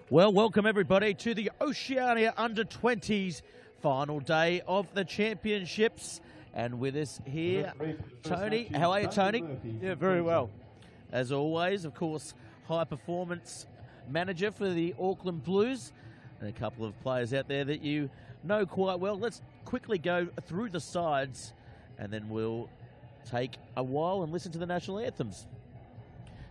Well, welcome everybody to the Oceania Under-20s final day of the championships. And with us here, Tony. How are you, Tony? Yeah, very well. As always, of course, high performance manager for the Auckland Blues. And a couple of players out there that you know quite well. Let's quickly go through the sides and then we'll take a while and listen to the national anthems.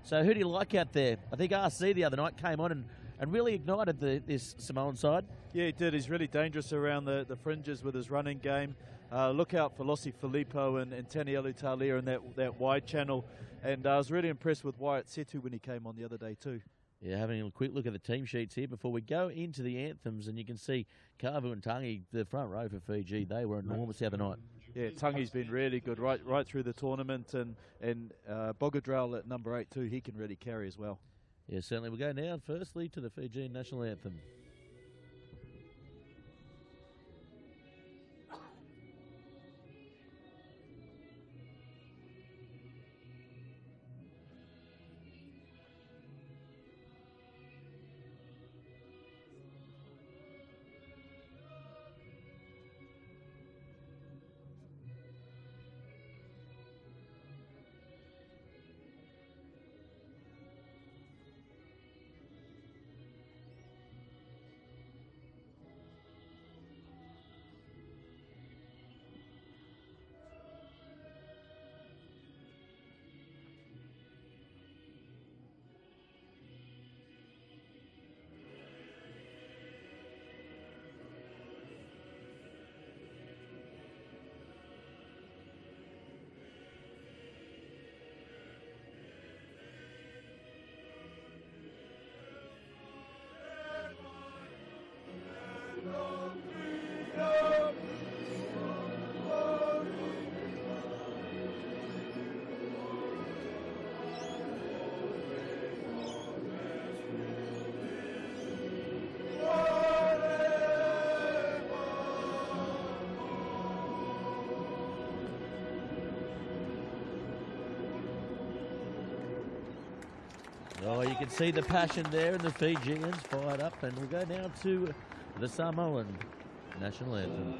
So who do you like out there? I think RC the other night came on and really ignited this Samoan side. Yeah, he did. He's really dangerous around the fringes with his running game. Look out for Lossi Filippo and Tanielu Talia in that wide channel. And I was really impressed with Wyatt Setu when he came on the other day too. Yeah, having a quick look at the team sheets here before we go into the anthems, and you can see Kavu and Tangi, the front row for Fiji, they were enormous the other night. Yeah, Tangi's been really good right through the tournament, and Bogadrell at number 8 too, he can really carry as well. Yeah, certainly. We'll go now firstly to the Fijian national anthem. Oh, you can see the passion there, and the Fijians fired up, and we'll go now to the Samoan national anthem.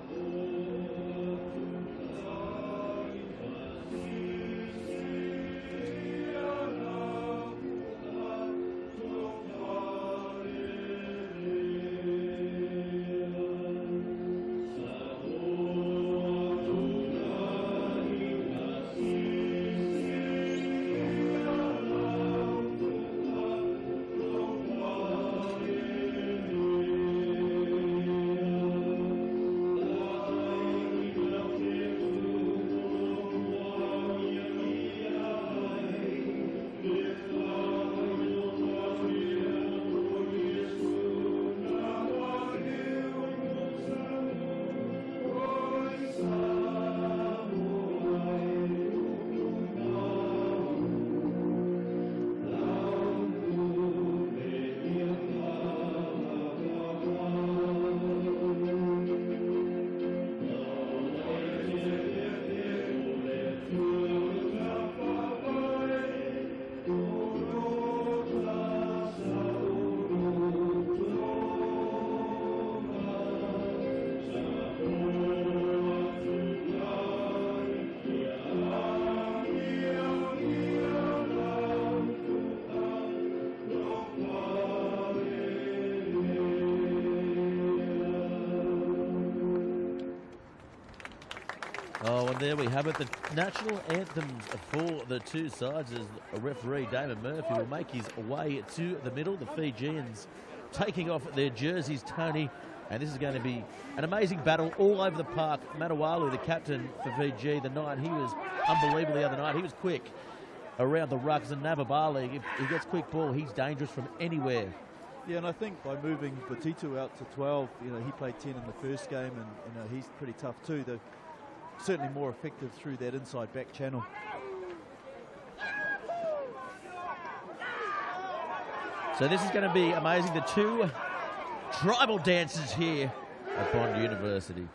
Oh, and there we have it, the national anthems for the two sides as a referee, Damon Murphy, will make his way to the middle. The Fijians taking off their jerseys, Tony, and this is going to be an amazing battle all over the park. Matawalu, the captain for Fiji, he was unbelievable the other night. He was quick around the rucks, and Navabali, if he gets quick ball, he's dangerous from anywhere. Yeah, and I think by moving Batitu out to 12, he played 10 in the first game, and he's pretty tough too. They're certainly more effective through that inside back channel. So this is going to be amazing. The two tribal dances here at Bond University.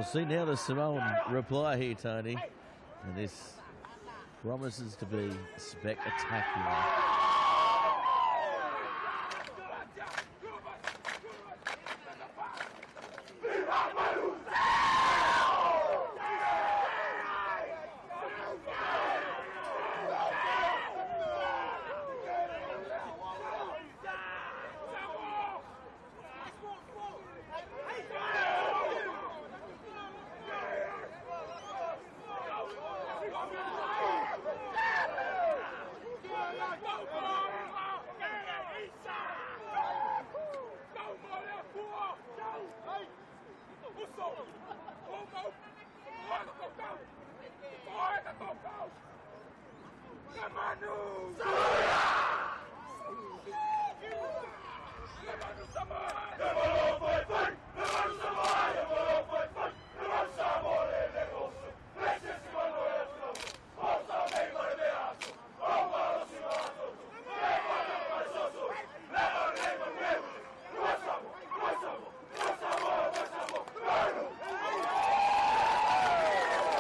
see now the Samoan reply here, Tony. And this promises to be spectacular.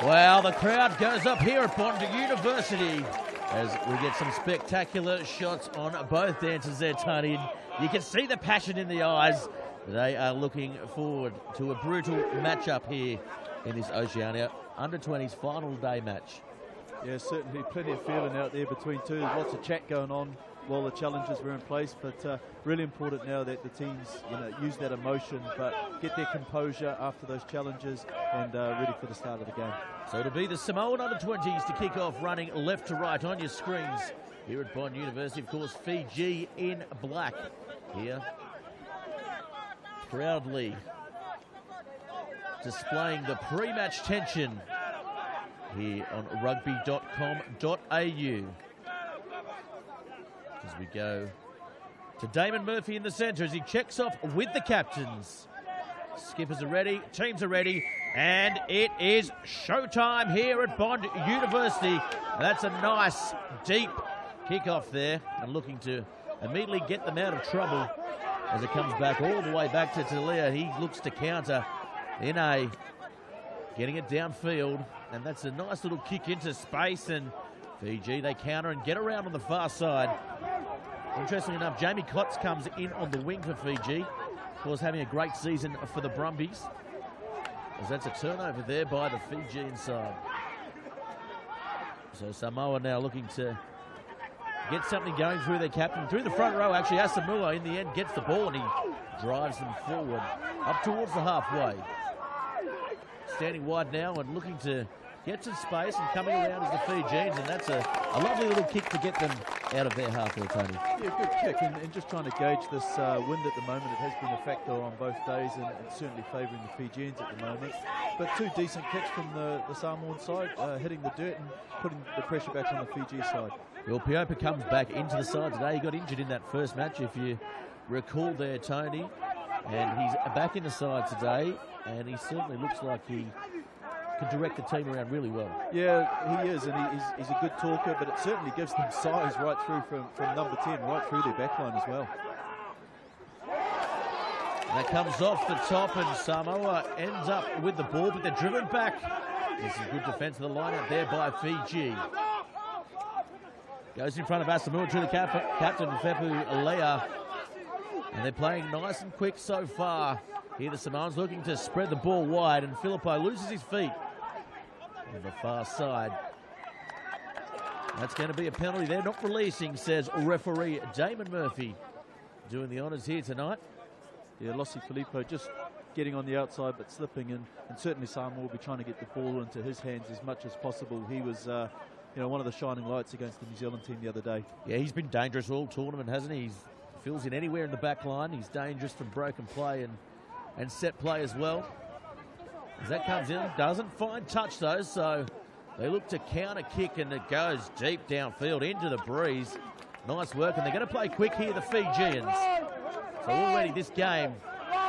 Well, the crowd goes up here at Bond University as we get some spectacular shots on both dancers there, Tony. And you can see the passion in the eyes. They are looking forward to a brutal matchup here in this Oceania Under-20s final day match. Yeah, certainly plenty of feeling out there between two. There's lots of chat going on while the challenges were in place, but really important now that the teams use that emotion but get their composure after those challenges and ready for the start of the game. So it'll be the Samoan Under-20s to kick off, running left to right on your screens here at Bond University. Of course, Fiji in black here, proudly displaying the pre-match tension here on rugby.com.au. As we go to Damon Murphy in the centre as he checks off with the captains. Skippers are ready, teams are ready, and it is showtime here at Bond University. That's a nice, deep kick-off there, and looking to immediately get them out of trouble as it comes back all the way back to Talia. He looks to counter in A, getting it downfield, and that's a nice little kick into space, and Fiji, they counter and get around on the far side. Interestingly enough, Jamie Cots comes in on the wing for Fiji. Of course, having a great season for the Brumbies, as that's a turnover there by the Fijian side. So Samoa now looking to get something going through their captain. Through the front row, actually, Asamoah in the end gets the ball and he drives them forward up towards the halfway. Standing wide now and looking to get some space and coming around as the Fijians, and that's a lovely little kick to get them out of their half there, Tony. Yeah, good kick, and just trying to gauge this wind at the moment. It has been a factor on both days and certainly favouring the Fijians at the moment. But two decent kicks from the Samoan side, hitting the dirt and putting the pressure back on the Fiji side. Well, Piopa comes back into the side today. He got injured in that first match, if you recall there, Tony. And he's back in the side today, and he certainly looks like he can direct the team around really well. Yeah, he is, and he's a good talker, but it certainly gives them size right through from number 10, right through their backline as well. And that comes off the top, and Samoa ends up with the ball, but they're driven back. There's some good defence of the line out there by Fiji. Goes in front of Asamoah to the captain, Fepu Lea. And they're playing nice and quick so far. Here the Samoans looking to spread the ball wide, and Philippi loses his feet on the far side. That's going to be a penalty. They're not releasing, says referee Damon Murphy. Doing the honours here tonight. Yeah, Lossi Filippo just getting on the outside but slipping, and certainly Samoa will be trying to get the ball into his hands as much as possible. He was one of the shining lights against the New Zealand team the other day. Yeah, he's been dangerous all tournament, hasn't he? He fills in anywhere in the back line. He's dangerous from broken play and set play as well. As that comes in, doesn't find touch though, so they look to counter kick, and it goes deep downfield into the breeze. Nice work, and they're going to play quick here, the Fijians. So already this game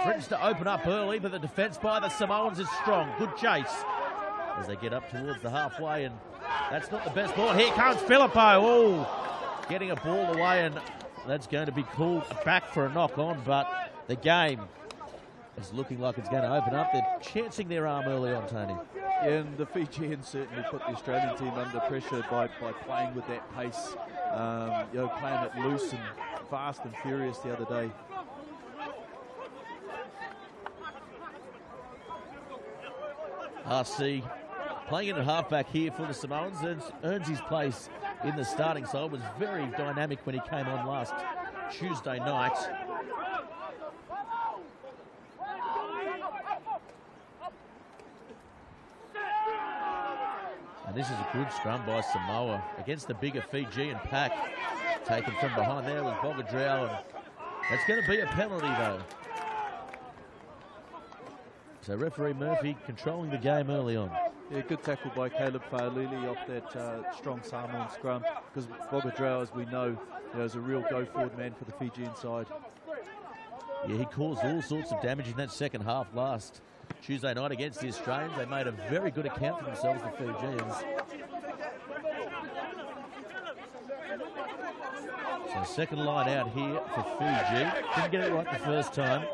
threatens to open up early, but the defence by the Samoans is strong. Good chase as they get up towards the halfway, and that's not the best ball. Here comes Filippo. Oh, getting a ball away, and that's going to be called back for a knock on, but the game It's looking like it's going to open up. They're chancing their arm early on, Tony. Yeah, and the Fijians certainly put the Australian team under pressure by playing with that pace, playing it loose and fast and furious the other day. RC playing in at halfback here for the Samoans, earns his place in the starting side. Was very dynamic when he came on last Tuesday night. And this is a good scrum by Samoa against the bigger Fijian pack. Taken from behind there was Bogadrow, and that's going to be a penalty though. So referee Murphy controlling the game early on. Yeah, good tackle by Caleb Fa'alili off that strong Samoan scrum, because Bogadrow, as we know, is a real go-forward man for the Fijian side. Yeah, he caused all sorts of damage in that second half last Tuesday night against the Australians. They made a very good account for themselves, the Fijians. So second line out here for Fiji. Didn't get it right the first time.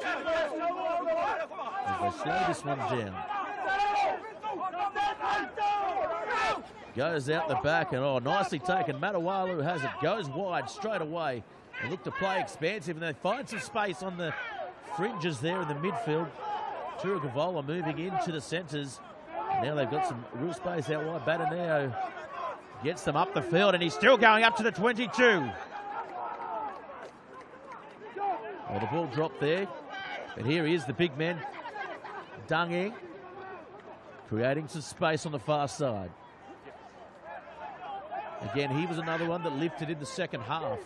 As they slow this one down. Goes out the back, and nicely taken. Matawalu has it, goes wide straight away. They look to play expansive, and they find some space on the fringes there in the midfield. Turagavola moving into the centres. Now they've got some real space out wide. Bataneo gets them up the field, and he's still going up to the 22. Well, the ball dropped there, but here he is, the big man, Dungy, creating some space on the far side. Again, he was another one that lifted in the second half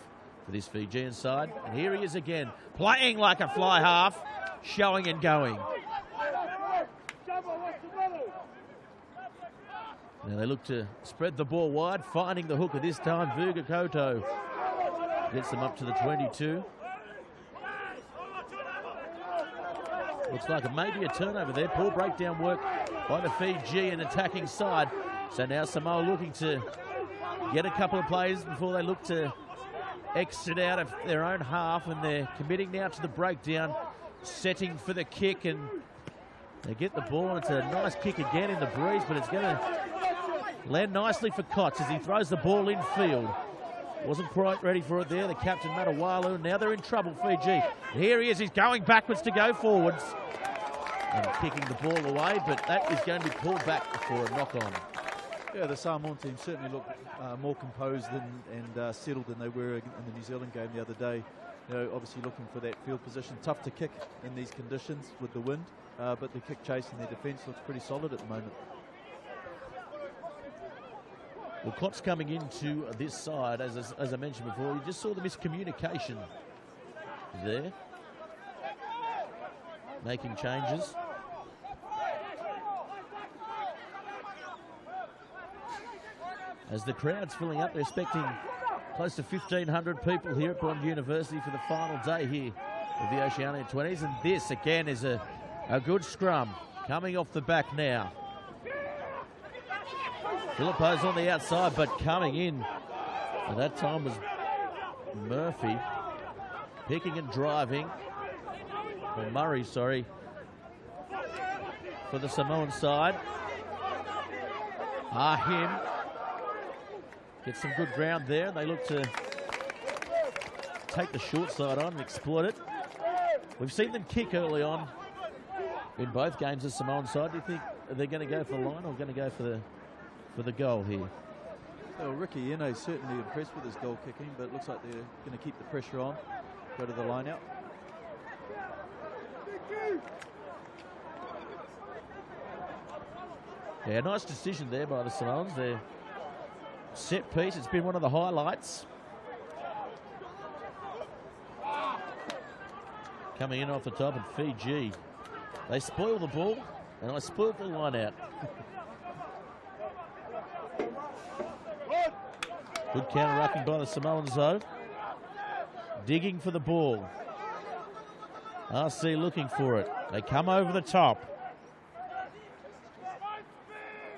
for this Fijian side. And here he is again, playing like a fly half, showing and going. Now they look to spread the ball wide, finding the hooker this time. Vugakoto gets them up to the 22. Looks like maybe a turnover there. Poor breakdown work by the Fijian attacking side. So now Samoa looking to get a couple of plays before they look to exit out of their own half, and they're committing now to the breakdown, setting for the kick, and they get the ball, and it's a nice kick again in the breeze, but it's going to land nicely for Cots as he throws the ball in field. Wasn't quite ready for it there, the captain Matawalu, and now they're in trouble, Fiji. Here he is, he's going backwards to go forwards and kicking the ball away, but that is going to be pulled back for a knock-on. Yeah, the Samoan team certainly look more composed and settled than they were in the New Zealand game the other day. Obviously looking for that field position. Tough to kick in these conditions with the wind, but the kick chase and their defence looks pretty solid at the moment. Well, Cots coming into this side, as I mentioned before, you just saw the miscommunication there. Making changes. As the crowd's filling up, they're expecting close to 1,500 people here at Bond University for the final day here of the Oceania 20s. And this, again, is a good scrum coming off the back now. Filippo's on the outside, but coming in at that time was Murphy. Picking and driving. Or Murray, sorry. For the Samoan side. Him. Gets some good ground there. They look to take the short side on and exploit it. We've seen them kick early on in both games, the Samoan side. Do you think they're going to go for the line or going to go for the goal here? Well, Ricky Ino's certainly impressed with his goal kicking, but it looks like they're going to keep the pressure on. Go to the line out. Yeah, nice decision there by the Samoans. Their set piece, it's been one of the highlights. Coming in off the top, and Fiji, they spoil the ball, and I spoiled the line out. Good counter-rucking by the Samoans, though. Digging for the ball. RC looking for it. They come over the top.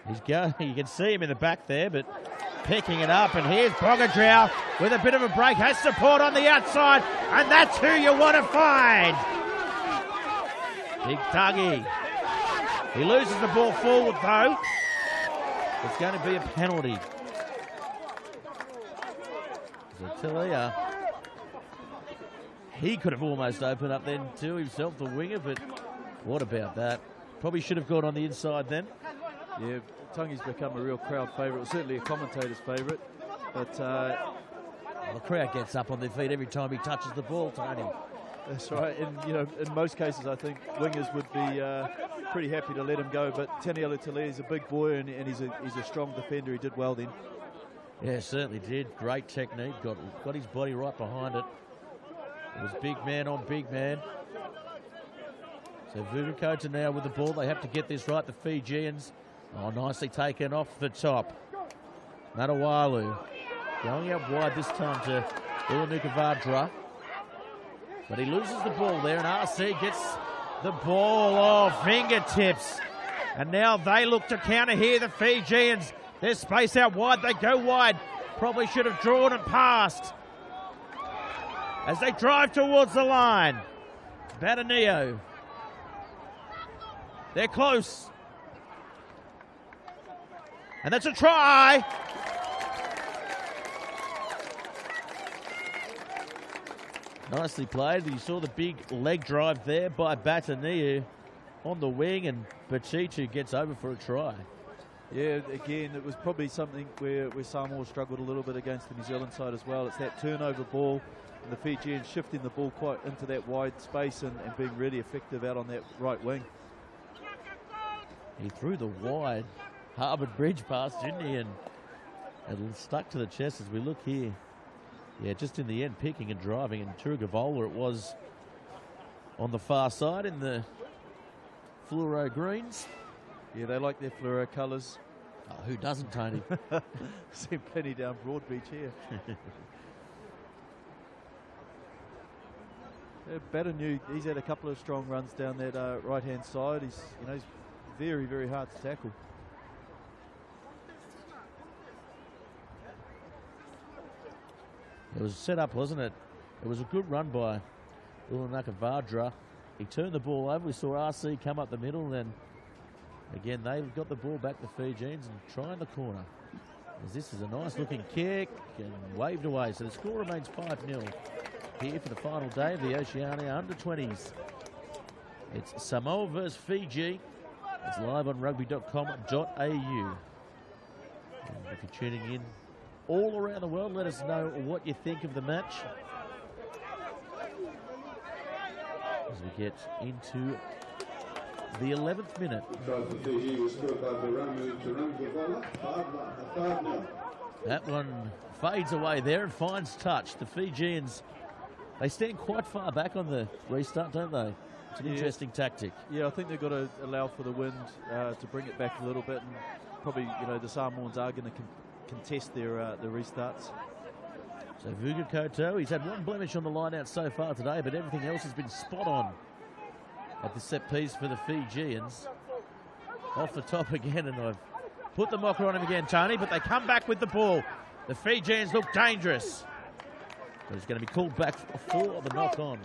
He's going. You can see him in the back there, but picking it up. And here's Bogadrow with a bit of a break. Has support on the outside, and that's who you want to find. Big tuggy. He loses the ball forward though. It's going to be a penalty. So Talia, he could have almost opened up then to himself, the winger, but what about that? Probably should have gone on the inside then. Yeah, Tungi's become a real crowd favourite, certainly a commentator's favourite. But the crowd gets up on their feet every time he touches the ball, Tony. That's right. And in most cases, I think wingers would be pretty happy to let him go. But Taniela Talia is a big boy and he's a strong defender. He did well then. Yeah, certainly did. Great technique. Got his body right behind it. It was big man on big man. So Vukakota now with the ball. They have to get this right. The Fijians. Oh, nicely taken off the top. Matawalu going out wide this time to Ulunikavadra. But he loses the ball there, and RC gets the ball off fingertips. And now they look to counter here, the Fijians. There's space out wide. They go wide. Probably should have drawn and passed. As they drive towards the line. Batanio. They're close. And that's a try. Nicely played. You saw the big leg drive there by Batanio on the wing, and Bachichu gets over for a try. Yeah, again, it was probably something where Samoa struggled a little bit against the New Zealand side as well. It's that turnover ball, and the Fijians shifting the ball quite into that wide space and being really effective out on that right wing. He threw the wide Harvard Bridge pass, didn't he? And it stuck to the chest as we look here. Yeah, just in the end, picking and driving. And Turugavola it was on the far side in the fluoro greens. Yeah, they like their fluoro colours. Oh, who doesn't, Tony? Seen plenty down Broadbeach here. Batanio, he's had a couple of strong runs down that right-hand side. He's very, very hard to tackle. It was set up, wasn't it? It was a good run by Ulunikavadra. He turned the ball over. We saw RC come up the middle, and again, they've got the ball back, the Fijians, and try in the corner. As this is a nice-looking kick and waved away. So the score remains 5-0 here for the final day of the Oceania Under-20s. It's Samoa versus Fiji. It's live on rugby.com.au. And if you're tuning in all around the world, let us know what you think of the match. As we get into the 11th minute. That one fades away there and finds touch. The Fijians, they stand quite far back on the restart, don't they? It's an interesting tactic. Yeah, I think they've got to allow for the wind to bring it back a little bit, and probably the Samoans are going to contest their restarts. So Vukakota, he's had one blemish on the line out so far today, but everything else has been spot on at the set piece for the Fijians. Off the top again, and I've put the mocker on him again, Tony, but they come back with the ball. The Fijians look dangerous. But it's going to be called back for the knock-on.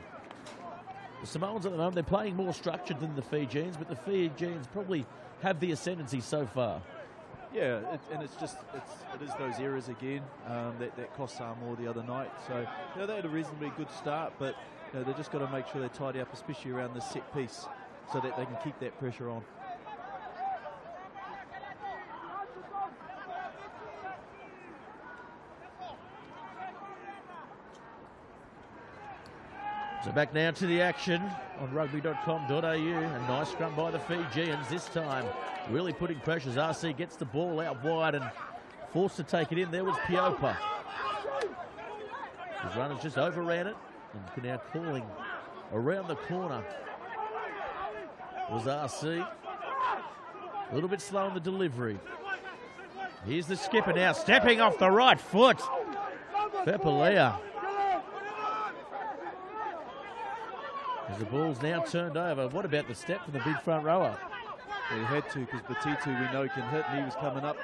The Samoans at the moment, they're playing more structured than the Fijians, but the Fijians probably have the ascendancy so far. Yeah, it is those errors again that cost Samoa the other night. So they had a reasonably good start, but they've just got to make sure they tidy up, especially around this set piece, so that they can keep that pressure on. So back now to the action on rugby.com.au. A nice scrum by the Fijians this time. Really putting pressures. RC gets the ball out wide and forced to take it in. There was Piopa. His runners just overran it and now calling around the corner was RC. A little bit slow in the delivery. Here's the skipper now stepping off the right foot. Pepalea. As the ball's now turned over. What about the step from the big front rower? Well, he had to, because Batitu we know can hit, and he was coming up.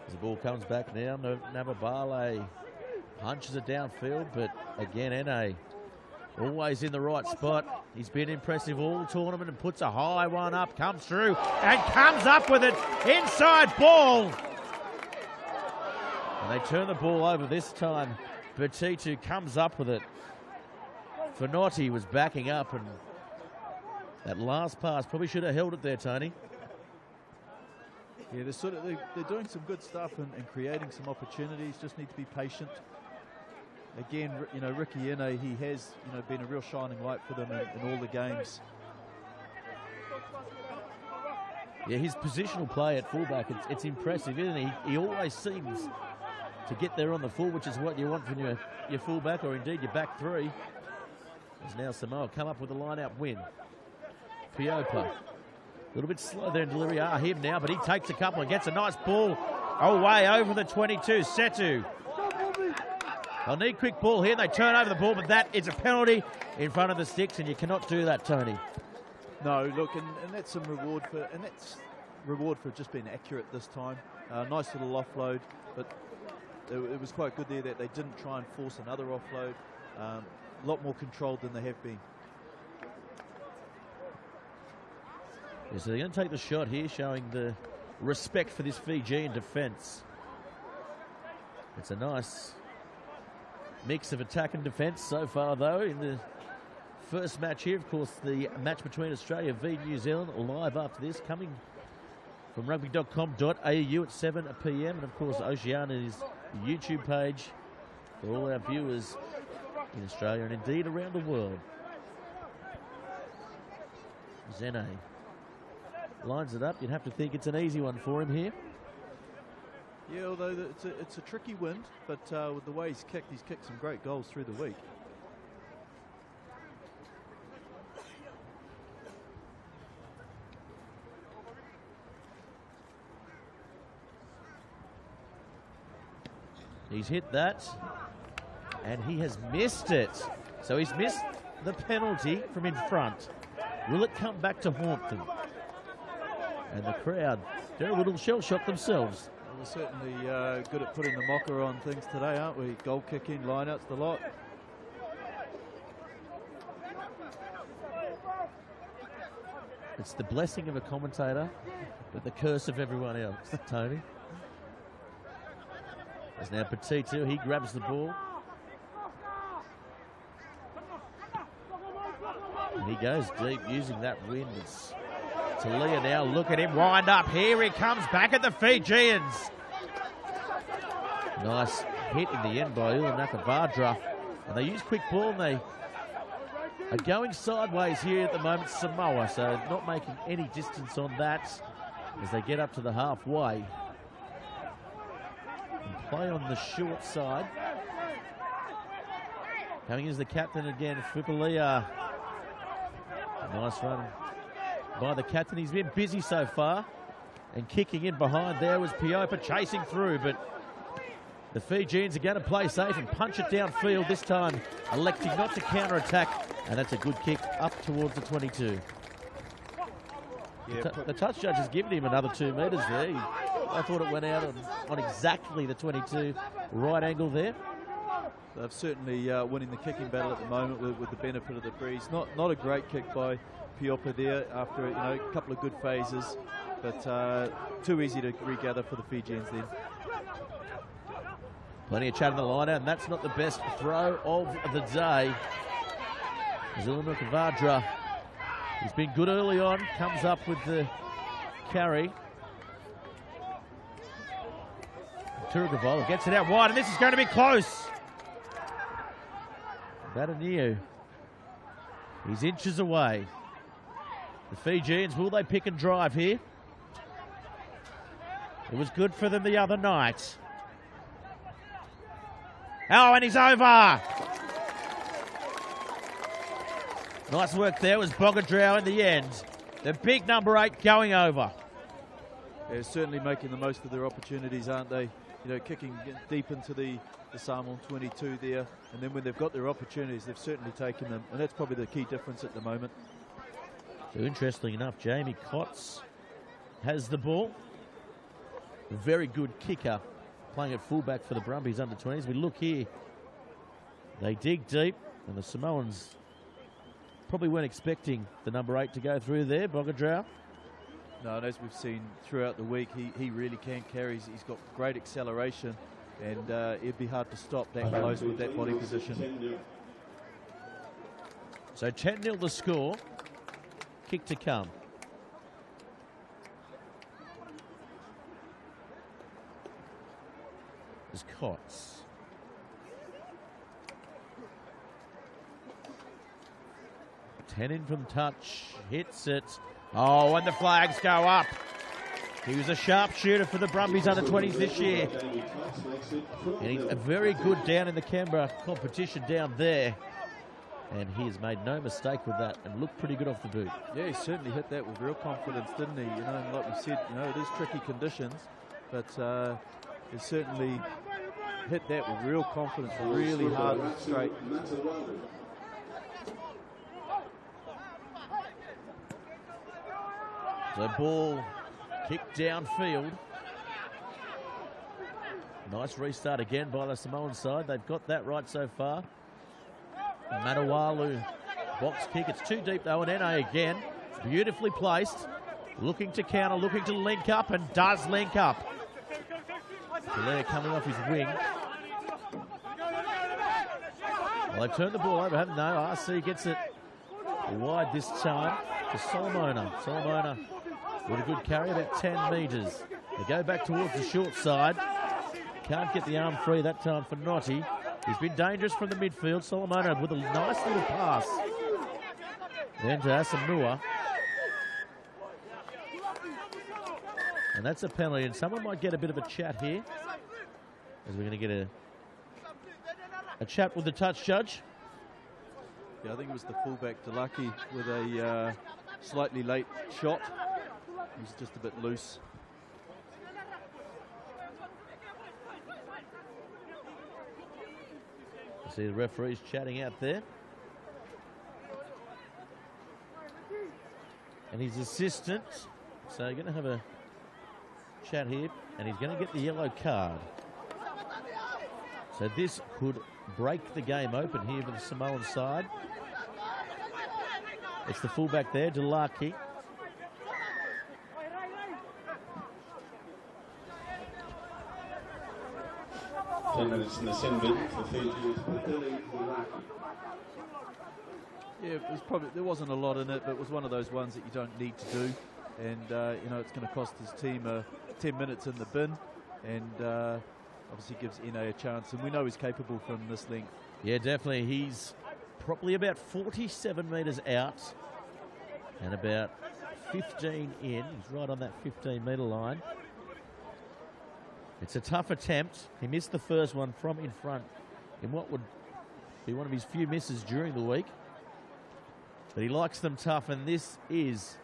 As the ball comes back now, Navabale punches it downfield, but again, NA Always in the right spot. He's been impressive all tournament and puts a high one up, comes through and comes up with it. Inside ball. And they turn the ball over this time. Batitu comes up with it. Finotti was backing up, and that last pass probably should have held it there, Tony. Yeah, they're doing some good stuff and creating some opportunities. Just need to be patient. Again, Ricky Ine, he has been a real shining light for them in all the games. Yeah, his positional play at fullback, it's impressive, isn't he? He always seems to get there on the full, which is what you want from your fullback, or indeed your back three. As now Samoa come up with a line-out win. Piopa, a little bit slow there in delivery. Him now, but he takes a couple and gets a nice ball away over the 22. Setu. They'll need quick ball here. They turn over the ball, but that is a penalty in front of the sticks, and you cannot do that, Tony. No, look, and that's some reward for just being accurate this time. Nice little offload, but it was quite good there that they didn't try and force another offload. A lot more controlled than they have been. Yeah, so they're going to take the shot here, showing the respect for this Fijian defence. It's a nice mix of attack and defence so far, though, in the first match here. Of course, the match between Australia v New Zealand live after this, coming from rugby.com.au at 7 p.m. And, of course, Oceania's YouTube page for all our viewers in Australia and indeed around the world. Zene lines it up. You'd have to think it's an easy one for him here. Yeah, although it's a tricky wind, but with the way he's kicked some great goals through the week. He's hit that, and he has missed it. So he's missed the penalty from in front. Will it come back to haunt them? And the crowd, they're a little shell-shocked themselves. Well, we're certainly good at putting the mocker on things today, aren't we? Goal kicking, line-outs, the lot. It's the blessing of a commentator, but the curse of everyone else, Tony. There's now Batitu, he grabs the ball. And he goes deep using that wind. It's Talia now, look at him, wind up, here he comes back at the Fijians. Nice hit in the end by Ulanakavadra. And they use quick ball, and they are going sideways here at the moment, Samoa, so not making any distance on that as they get up to the halfway. And play on the short side. Coming as the captain again, Fipalia. Nice run by the captain. He's been busy so far. And kicking in behind there was Piopa chasing through, but the Fijians are going to play safe and punch it downfield this time, electing not to counter-attack, and that's a good kick up towards the 22. Yeah, the touch judge has given him another 2 metres there. I thought it went out on exactly the 22 right angle there. They're certainly winning the kicking battle at the moment with the benefit of the breeze. Not a great kick by Piopa there after a couple of good phases, but too easy to regather for the Fijians then. Plenty of chat in the line out, and that's not the best throw of the day. Ulanakavadra, he's been good early on, comes up with the carry. Turugavola gets it out wide, and this is going to be close. Badaniu, he's inches away. The Fijians, will they pick and drive here? It was good for them the other night. Oh, and he's over. Nice work there was Bogadrau in the end. The big number 8 going over. They're certainly making the most of their opportunities, aren't they? Kicking deep into the Samoan 22 there, and then when they've got their opportunities, they've certainly taken them, and that's probably the key difference at the moment. So interestingly enough, Jamie Kotz has the ball. A very good kicker, playing at fullback for the Brumbies under 20s. We look here, they dig deep, and the Samoans probably weren't expecting the number 8 to go through there, Bogadrau. No, and as we've seen throughout the week, he really can carry. He's got great acceleration, and it'd be hard to stop that close with that body position. So 10-0 the score. Kick to come. Is Cots. Ten in from touch, hits it. Oh, and the flags go up. He was a sharpshooter for the Brumbies under 20s this year. And he's a very good down in the Canberra competition down there. And he has made no mistake with that and looked pretty good off the boot. Yeah, he certainly hit that with real confidence, didn't he? You know, and like we said, you know, it is tricky conditions, but he certainly hit that with real confidence, really hard and straight. So ball kicked downfield. Nice restart again by the Samoan side. They've got that right so far. Manawalu box kick. It's too deep though, and NA again. Beautifully placed. Looking to counter, looking to link up, and does link up. Talia coming off his wing. Well, they've turned the ball over, haven't they? RC gets it wide this time to Solomona. Solomona with a good carry, about 10 metres. They go back towards the short side. Can't get the arm free that time for Notty. He's been dangerous from the midfield. Solomona with a nice little pass. Then to Asamoah. And that's a penalty, and someone might get a bit of a chat here, as we're going to get a chat with the touch judge. Yeah, I think it was the fullback, Delaki, with a slightly late shot. He was just a bit loose. See the referees chatting out there. And his assistant, so you're going to have a chat here, and he's going to get the yellow card. So this could break the game open here for the Samoan side. It's the fullback there, Delaki. Minutes in the sin bin for Fiji. Yeah, it was probably, there wasn't a lot in it, but it was one of those ones that you don't need to do. And, you know, it's going to cost his team 10 minutes in the bin, and obviously gives NA a chance. And we know he's capable from this length. Yeah, definitely. He's probably about 47 metres out and about 15 in. He's right on that 15-metre line. It's a tough attempt. He missed the first one from in front in what would be one of his few misses during the week. But he likes them tough, and this is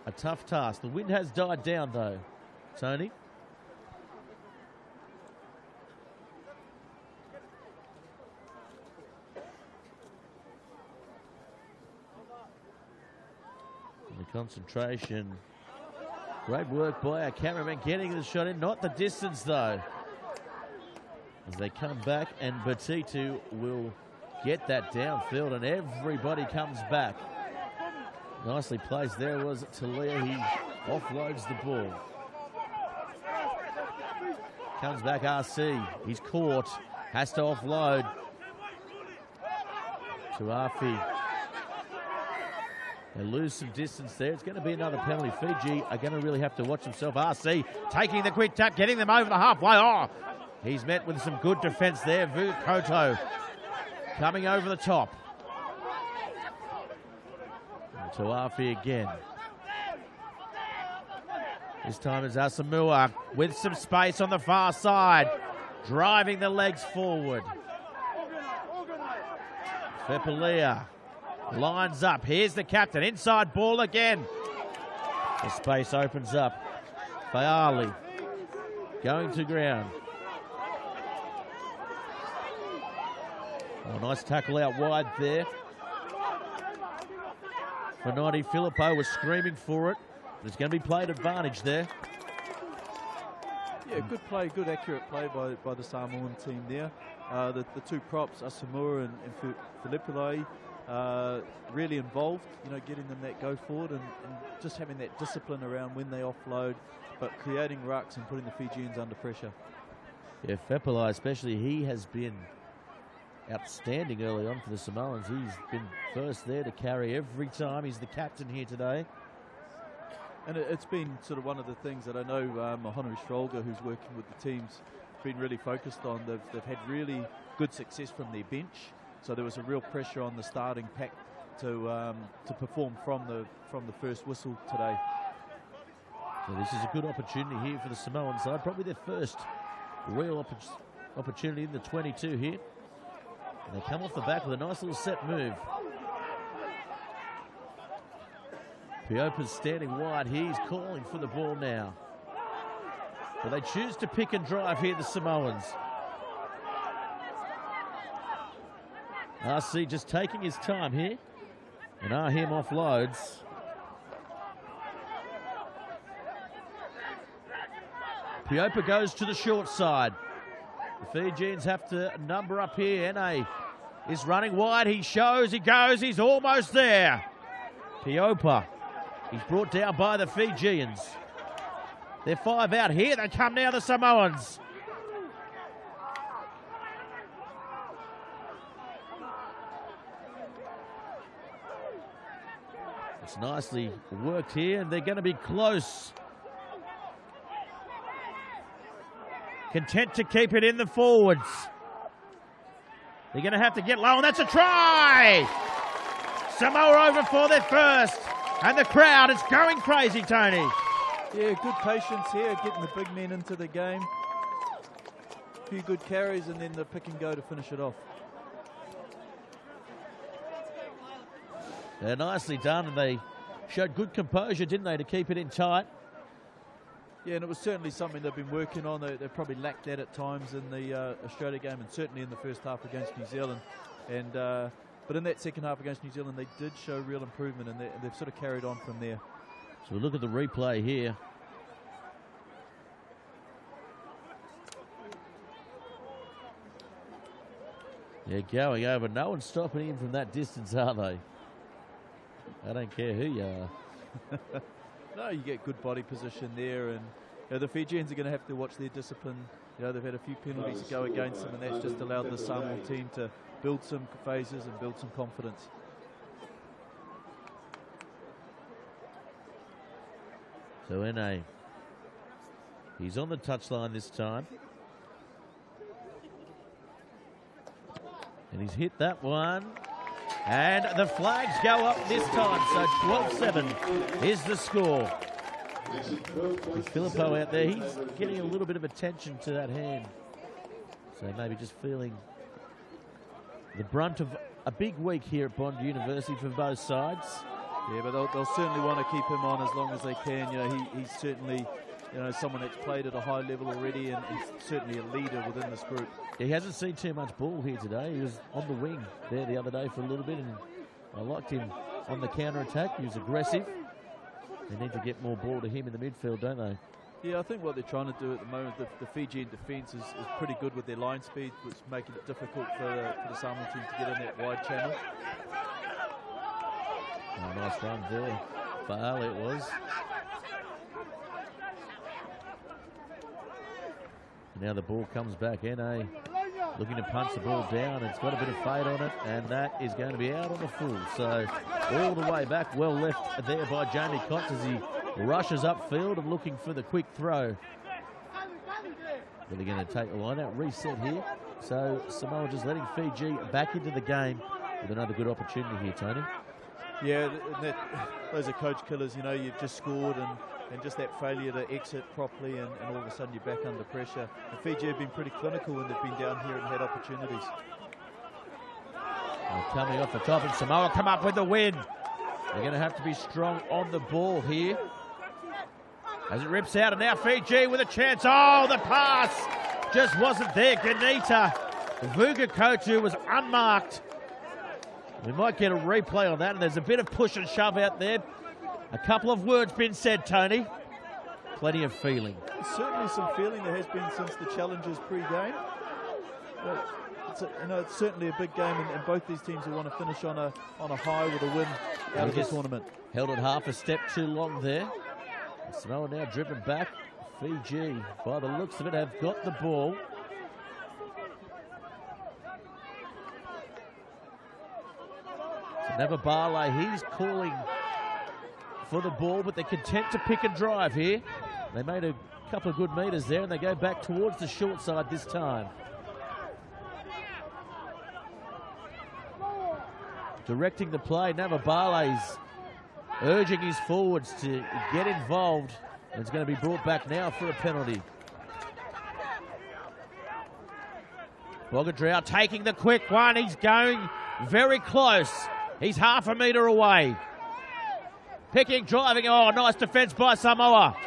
a tough task. The wind has died down, though, Tony. And the concentration. Great work by our cameraman getting the shot in. Not the distance, though. As they come back, and Batitu will get that downfield, and everybody comes back. Nicely placed there was Talia. He offloads the ball. Comes back RC. He's caught. Has to offload to Afi. They lose some distance there. It's going to be another penalty. Fiji are going to really have to watch themselves. RC taking the quick tap, getting them over the halfway. Oh, he's met with some good defence there. Vukoto coming over the top. And to Afi again. This time it's Asamoah with some space on the far side. Driving the legs forward. Fepalia lines up. Here's the captain. Inside ball again. The space opens up. Fayali going to ground. Oh, nice tackle out wide there. Fernandi Filippo was screaming for it. There's going to be played advantage there. Yeah, good play, good accurate play by the Samoan team there. The two props, Asamoah and Filippo, really involved, getting them that go forward and just having that discipline around when they offload, but creating rucks and putting the Fijians under pressure. Yeah, Fepalai especially, he has been outstanding early on for the Samoans. He's been first there to carry every time. He's the captain here today. And it's been sort of one of the things that I know Mahonori Strolga, who's working with the teams, been really focused on. They've had really good success from their bench, so there was a real pressure on the starting pack to perform from the first whistle today. So this is a good opportunity here for the Samoan side, probably their first real opportunity in the 22 here. And they come off the back with a nice little set move. Piopa's standing wide. He's calling for the ball now. But they choose to pick and drive here, the Samoans. RC just taking his time here. And Ahim offloads. Piopa goes to the short side. The Fijians have to number up here. Ene is running wide. He shows, he goes, he's almost there. Piopa, he's brought down by the Fijians. They're 5 out. Here they come now, the Samoans. It's nicely worked here, and they're going to be close. Content to keep it in the forwards. They're going to have to get low, and that's a try! Samoa over for their first, and the crowd is going crazy, Tony. Yeah, good patience here, getting the big men into the game. A few good carries, and then the pick and go to finish it off. They're nicely done, and they showed good composure, didn't they, to keep it in tight. Yeah, and it was certainly something they've been working on. They probably lacked that at times in the Australia game, and certainly in the first half against New Zealand. And but in that second half against New Zealand, they did show real improvement, and they've sort of carried on from there. So we look at the replay here. Yeah, going over. No one's stopping him from that distance, are they? I don't care who you are. No, you get good body position there, and the Fijians are going to have to watch their discipline. They've had a few penalties to go against them, and that's just allowed the Samoa team to build some phases and build some confidence. So Ene, he's on the touchline this time. And he's hit that one. And the flags go up this time, so 12-7 is the score. With Filippo out there, he's getting a little bit of attention to that hand. So maybe just feeling the brunt of a big week here at Bond University for both sides. Yeah, but they'll certainly want to keep him on as long as they can. He's certainly someone that's played at a high level already, and certainly a leader within this group. He hasn't seen too much ball here today. He was on the wing there the other day for a little bit, and I liked him on the counter-attack. He was aggressive. They need to get more ball to him in the midfield, don't they? Yeah, I think what they're trying to do at the moment, the Fijian defence is pretty good with their line speed, which is making it difficult for the Samoan team to get in that wide channel. Oh, nice run there. Faal it was. Now the ball comes back. Ene looking to punch the ball down. It's got a bit of fade on it, and that is going to be out on the full. So all the way back, well left there by Jamie Cox as he rushes upfield and looking for the quick throw. Really going to take the line out, reset here. So Samoa just letting Fiji back into the game with another good opportunity here, Tony. Yeah, those are coach killers. You've just scored, and just that failure to exit properly, and all of a sudden you're back under pressure. And Fiji have been pretty clinical when they've been down here and had opportunities. Coming off the top, and Samoa come up with the win. They're going to have to be strong on the ball here. As it rips out, and now Fiji with a chance. Oh, the pass just wasn't there. Ganita Vugakotu was unmarked. We might get a replay on that, and there's a bit of push and shove out there. A couple of words been said, Tony. Plenty of feeling. Certainly some feeling there has been since the challenges pre-game. it's certainly a big game, and both these teams will want to finish on a high with a win out of this tournament. Held it half a step too long there. Samoa now driven back. Fiji, by the looks of it, have got the ball. So Navabale, he's calling for the ball, but they're content to pick and drive here. They made a couple of good meters there, and they go back towards the short side this time. Directing the play, Navabale's urging his forwards to get involved. It's going to be brought back now for a penalty. Bogadrau taking the quick one. He's going very close. He's half a metre away. Picking, driving. Oh, nice defence by Samoa.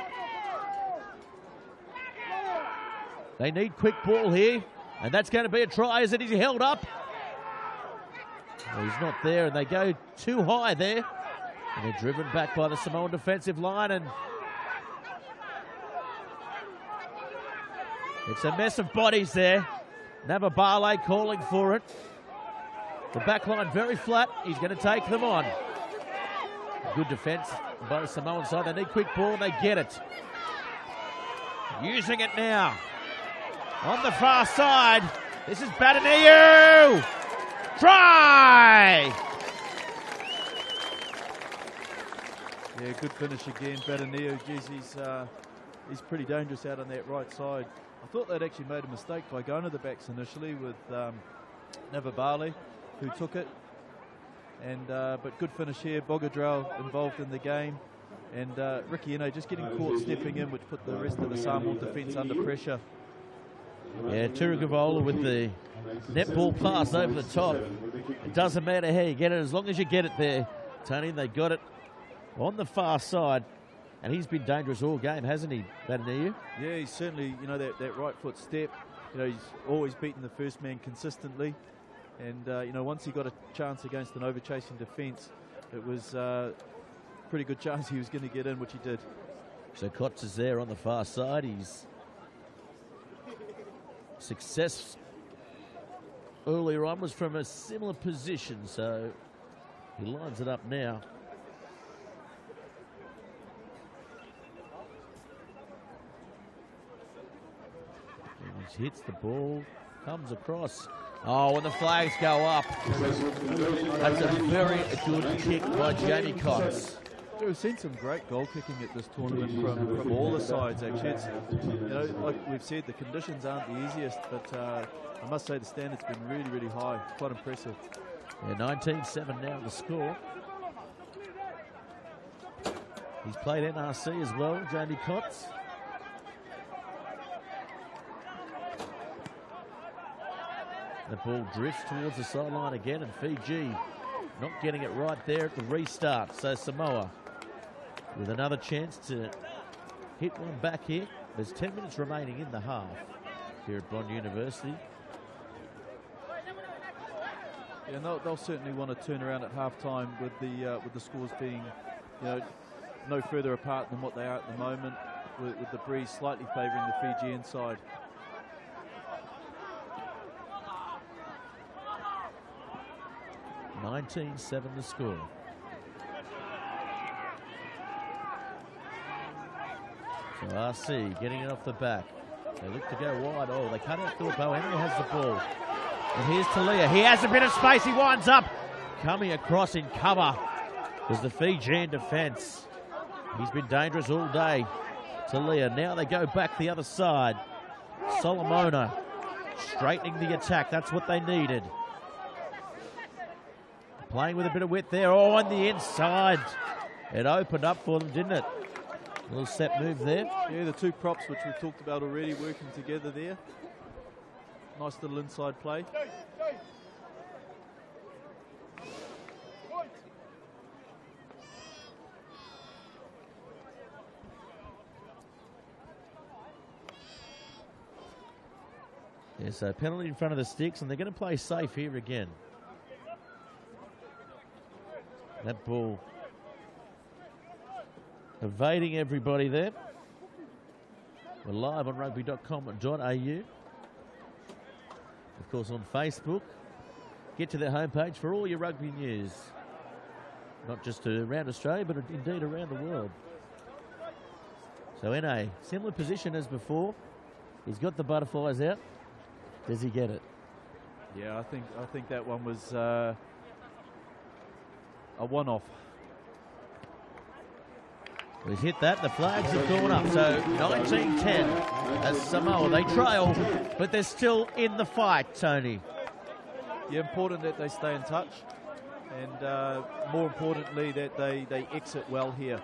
They need quick ball here, and that's going to be a try. Is it? Is he held up? Well, he's not there, and they go too high there. And they're driven back by the Samoan defensive line, and it's a mess of bodies there. Navabale calling for it. The back line very flat. He's going to take them on. Good defence by the Samoan side. They need quick ball, and they get it. Using it now. On the far side. This is Badaniu. Try! Yeah, good finish again, Badaniu. Geez, he's pretty dangerous out on that right side. I thought they'd actually made a mistake by going to the backs initially with Navabale, who took it. And but good finish here. Bogadrau involved in the game. And Ricky, just getting caught stepping in, which put the rest of the Samoan defence under pressure. Yeah, Turugavola with the netball pass over the top. It doesn't matter how you get it, as long as you get it there, Tony. They got it on the far side, and he's been dangerous all game, hasn't he, Badaniu? Yeah, he's certainly, that right foot step. He's always beaten the first man consistently. And, once he got a chance against an over-chasing defence, it was a pretty good chance he was going to get in, which he did. So Kotz is there on the far side. He's success earlier on was from a similar position, so he lines it up now. And he hits the ball, comes across. Oh, and the flags go up. That's a very good kick by Jamie Kotz. We've seen some great goal kicking at this tournament from all the sides, actually. It's, like we've said, the conditions aren't the easiest, but I must say the standard's been really, really high. Quite impressive. Yeah, 19-7 now the score. He's played NRC as well, Jamie Kotz. The ball drifts towards the sideline again, and Fiji not getting it right there at the restart. So Samoa with another chance to hit one back here. There's 10 minutes remaining in the half here at Bond University. Yeah, and they'll certainly want to turn around at half-time with the scores being, no further apart than what they are at the moment, with the breeze slightly favouring the Fijian side. (19-7) the score. So RC getting it off the back. They look to go wide. Oh, they cut out Philip Henry has the ball. And here's Talia. He has a bit of space. He winds up coming across in cover. There's the Fijian defence. He's been dangerous all day. Talia. Now they go back the other side. Solomona straightening the attack. That's what they needed. Playing with a bit of width there. Oh, on the inside. It opened up for them, didn't it? A little set move there. Yeah, the two props, which we've talked about already, working together there. Nice little inside play. Yeah, so penalty in front of the sticks, and they're going to play safe here again. That ball evading everybody there. We're live on rugby.com.au. Of course, on Facebook. Get to their homepage for all your rugby news. Not just around Australia, but indeed around the world. So NA, similar position as before. He's got the butterflies out. Does he get it? Yeah, I think that one was a one-off. He's hit that. The flags have gone up. So 19-10 as Samoa. They trail, but they're still in the fight, Tony. Yeah, important that they stay in touch, and more importantly that they exit well here.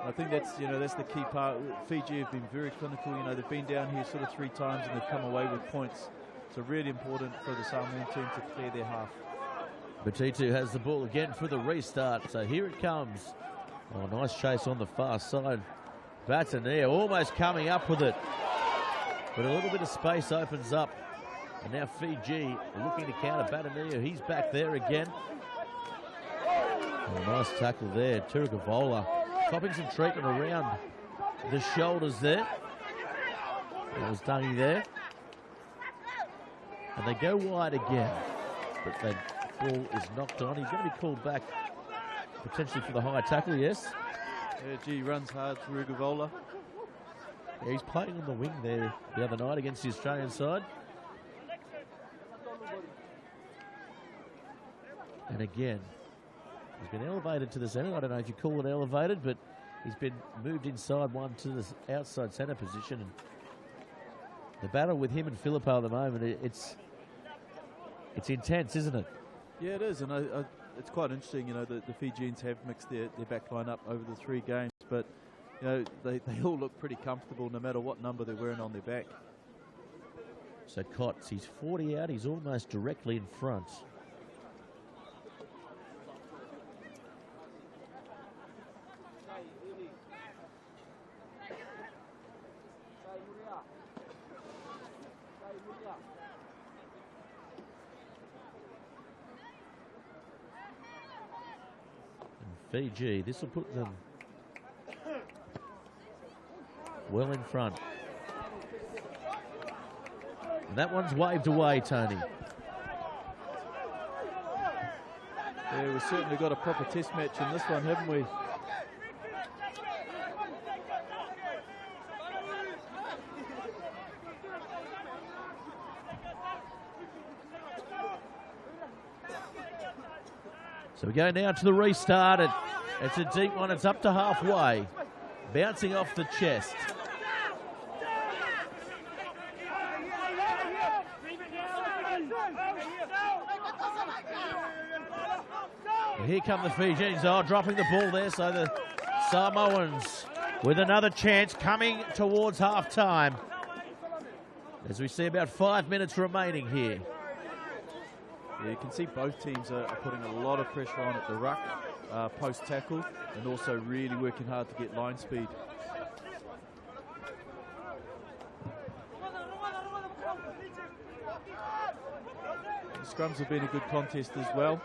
I think that's the key part. Fiji have been very clinical. They've been down here sort of 3 times and they've come away with points. So really important for the Samoan team to clear their half. Batitu has the ball again for the restart. So here it comes. Oh, nice chase on the far side. Batania almost coming up with it. But a little bit of space opens up. And now Fiji looking to counter Batania. He's back there again. Oh, nice tackle there. Turugavola copping some treatment around the shoulders there. That was Dungy there. And they go wide again. But the ball is knocked on. He's going to be called back potentially for the high tackle, yes. Yeah, he runs hard, Turugavola. Yeah, he's playing on the wing there the other night against the Australian side. And again, he's been elevated to the centre. I don't know if you call it elevated, but he's been moved inside one to the outside centre position. And the battle with him and Filippo at the moment, it's intense, isn't it? Yeah, it is, and it's quite interesting. The Fijians have mixed their back line up over the 3 games, but they all look pretty comfortable no matter what number they're wearing on their back. So Cots, he's 40 out. He's almost directly in front. Fiji, this will put them well in front. And that one's waved away, Tony. Yeah, we've certainly got a proper test match in this one, haven't we? So we go now to the restart. It's a deep one. It's up to halfway. Bouncing off the chest. And here come the Fijians. Oh, dropping the ball there. So the Samoans with another chance coming towards half-time. As we see about 5 minutes remaining here. Yeah, you can see both teams are putting a lot of pressure on at the ruck, post-tackle, and also really working hard to get line speed. The scrums have been a good contest as well.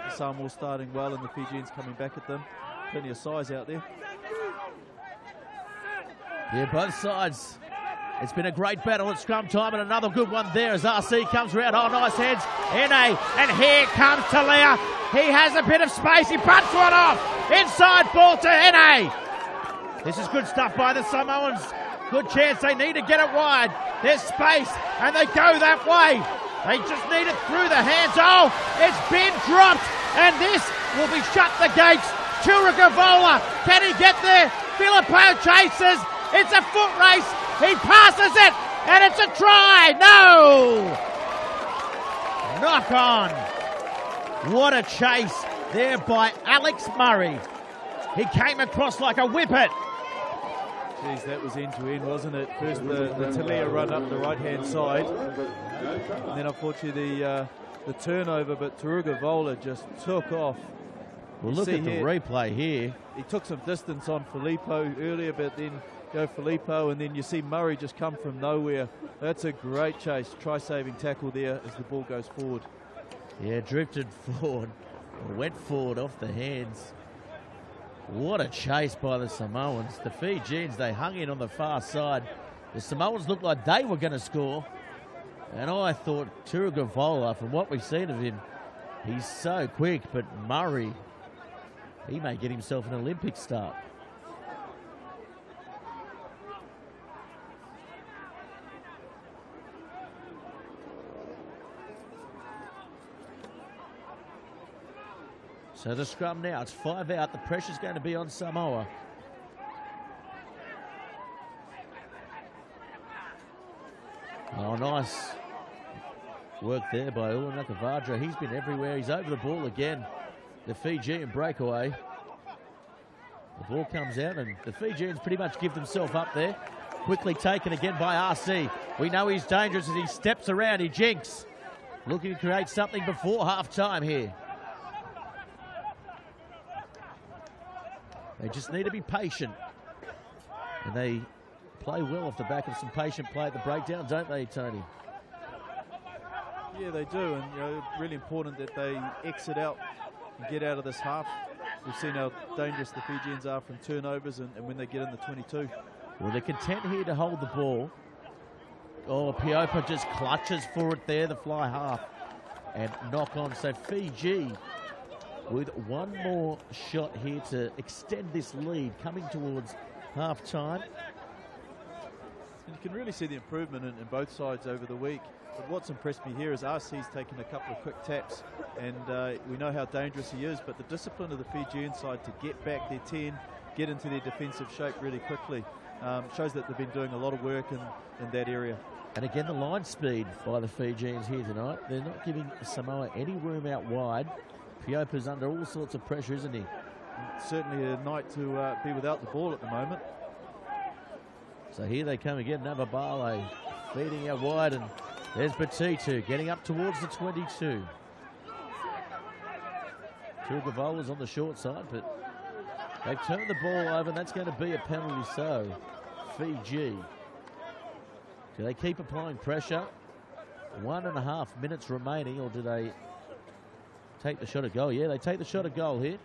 The Samoa starting well and the Fijians coming back at them. Plenty of size out there. Yeah, both sides. It's been a great battle at scrum time, and another good one there as RC comes around. Oh, nice heads. NA, and here comes Talia. He has a bit of space. He punts one off. Inside ball to NA. This is good stuff by the Samoans. Good chance. They need to get it wide. There's space, and they go that way. They just need it through the hands. Oh, it's been dropped, and this will be shut the gates. Turugavola, can he get there? Filippo chases. It's a foot race. He passes it, and it's a try. No! Knock on. What a chase there by Alex Murray. He came across like a whippet. Jeez, that was end-to-end, wasn't it? First the Talia run up the right-hand side, and then unfortunately the turnover, but Turugavola just took off. Well, look at the replay here. He took some distance on Filippo earlier, but then go Filippo, and then you see Murray just come from nowhere. That's a great chase, try-saving tackle there as the ball goes forward. Yeah, drifted forward, went forward off the hands. What a chase by the Samoans. The Fijians, they hung in on the far side. The Samoans looked like they were going to score, And I thought Turugavola, from what we've seen of him, he's so quick, but Murray, he may get himself an Olympic start. So the scrum now, it's 5 out. The pressure's going to be on Samoa. Oh, nice work there by Ulanakavadra. He's been everywhere. He's over the ball again. The Fijian breakaway. The ball comes out and the Fijians pretty much give themselves up there. Quickly taken again by RC. We know he's dangerous as he steps around. He jinks. Looking to create something before half-time here. They just need to be patient. And they play well off the back of some patient play at the breakdown, don't they, Tony? Yeah, they do, and really important that they exit out and get out of this half. We've seen how dangerous the Fijians are from turnovers and when they get in the 22. Well, they're content here to hold the ball. Oh, Piopa just clutches for it there, the fly half, and knock on. So Fiji with one more shot here to extend this lead coming towards half-time. And you can really see the improvement in both sides over the week. But what's impressed me here is RC's taken a couple of quick taps, and we know how dangerous he is, but the discipline of the Fijian side to get back their 10, get into their defensive shape really quickly, shows that they've been doing a lot of work in that area. And again, the line speed by the Fijians here tonight. They're not giving Samoa any room out wide. Piopa's under all sorts of pressure, isn't he? Certainly a night to be without the ball at the moment. So here they come again, Navabale feeding out wide, and there's Batitu getting up towards the 22. Turugavola's on the short side, but they've turned the ball over, and that's going to be a penalty. So Fiji, do they keep applying pressure? 1.5 minutes remaining, or do they take the shot at goal? Yeah, they take the shot at goal here.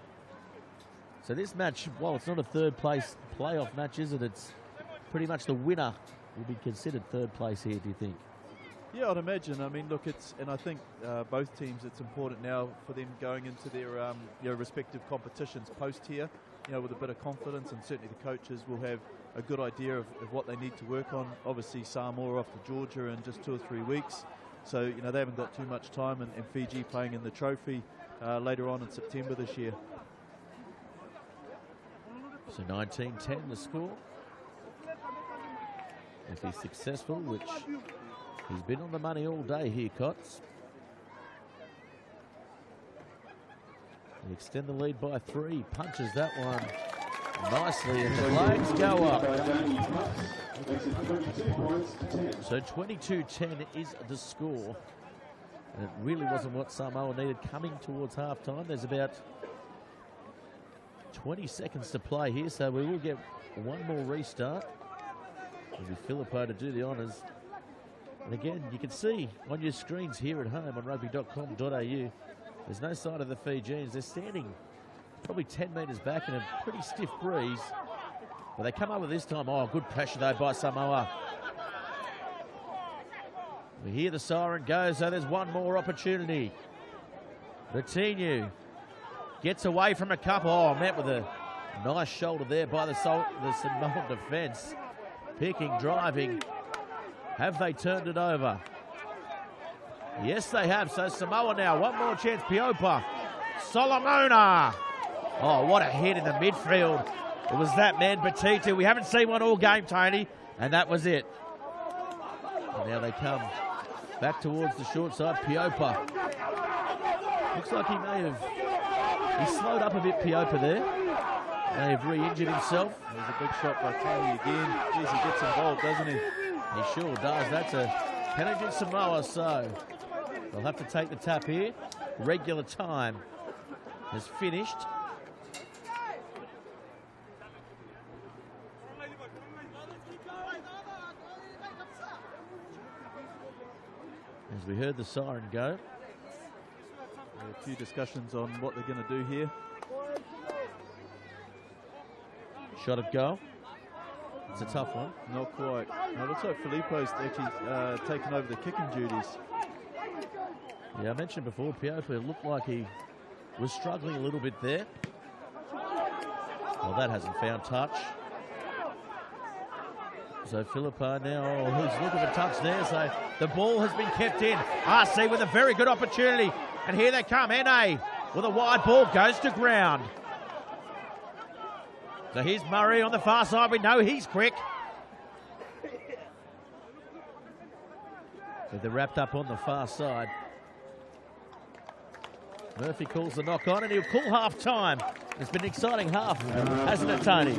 So this match, well, it's not a third place playoff match, is it? It's pretty much the winner will be considered third place here, do you think? Yeah, I'd imagine. I mean, look, and I think both teams, it's important now for them going into their respective competitions post here, with a bit of confidence, and certainly the coaches will have a good idea of what they need to work on. Obviously, Samoa off to Georgia in just 2 or 3 weeks, so they haven't got too much time, and Fiji playing in the trophy later on in September this year. So 19-10 the score. If he's successful, which he's been on the money all day here, Cots. They extend the lead by 3. Punches that one nicely, and the flags go up. So 22-10 is the score. And it really wasn't what Samoa needed coming towards halftime. There's about 20 seconds to play here, so we will get one more restart. It'll be Filippo to do the honours. And again, you can see on your screens here at home on rugby.com.au, there's no sign of the Fijians. They're standing probably 10 metres back in a pretty stiff breeze. But they come over this time. Oh, good pressure though by Samoa. We hear the siren go, so there's one more opportunity. Batinu gets away from a couple. Oh, met with a nice shoulder there by the Samoan defence. Picking, driving. Have they turned it over? Yes, they have. So Samoa now, one more chance. Piopa. Solomona. Oh, what a hit in the midfield. It was that man, Batitu. We haven't seen one all game, Tony, and that was it. And now they come back towards the short side. Piopa. Looks like he may have... He slowed up a bit, Piopa, there. May have re-injured himself. There's a big shot by Tony again. Jeez, he gets involved, doesn't he? He sure does. That's a penalty to Samoa, so they'll have to take the tap here. Regular time has finished. As we heard the siren go. A few discussions on what they're going to do here. Shot at goal. It's a tough one. Not quite. No, it looks like Filippo's actually taken over the kicking duties. Yeah, I mentioned before, Piotr looked like he was struggling a little bit there. Well, that hasn't found touch. So Filippo now, who's looking for touch there. So the ball has been kept in. RC with a very good opportunity. And here they come. NA with a wide ball, goes to ground. So here's Murray on the far side. We know he's quick. But they're wrapped up on the far side. Murphy calls the knock on and he'll call half time. It's been an exciting half, hasn't it, Tony?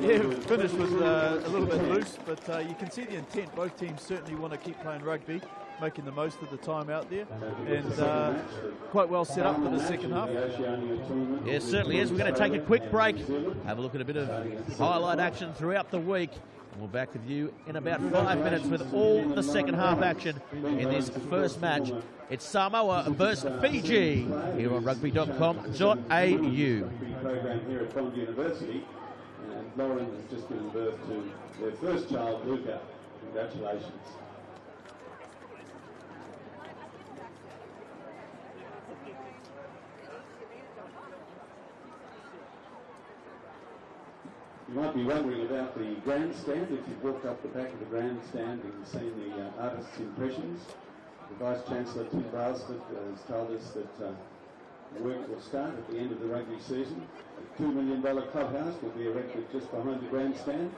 Yeah, finish was a little bit loose, but you can see the intent. Both teams certainly want to keep playing rugby, making the most of the time out there, and quite well set up for the second half. Yeah, it certainly is. We're going to take a quick break, have a look at a bit of highlight action throughout the week. And we're back with you in about 5 minutes with all the second half action in this first match. It's Samoa versus Fiji here on rugby.com.au. Program here at Bond University, and Lauren has just given birth to their first child, Luca. Congratulations. You might be wondering about the grandstand. If you've walked up the back of the grandstand and seen the artist's impressions, the Vice-Chancellor, Tim Brailsford, has told us that work will start at the end of the rugby season. A $2 million clubhouse will be erected just behind the grandstand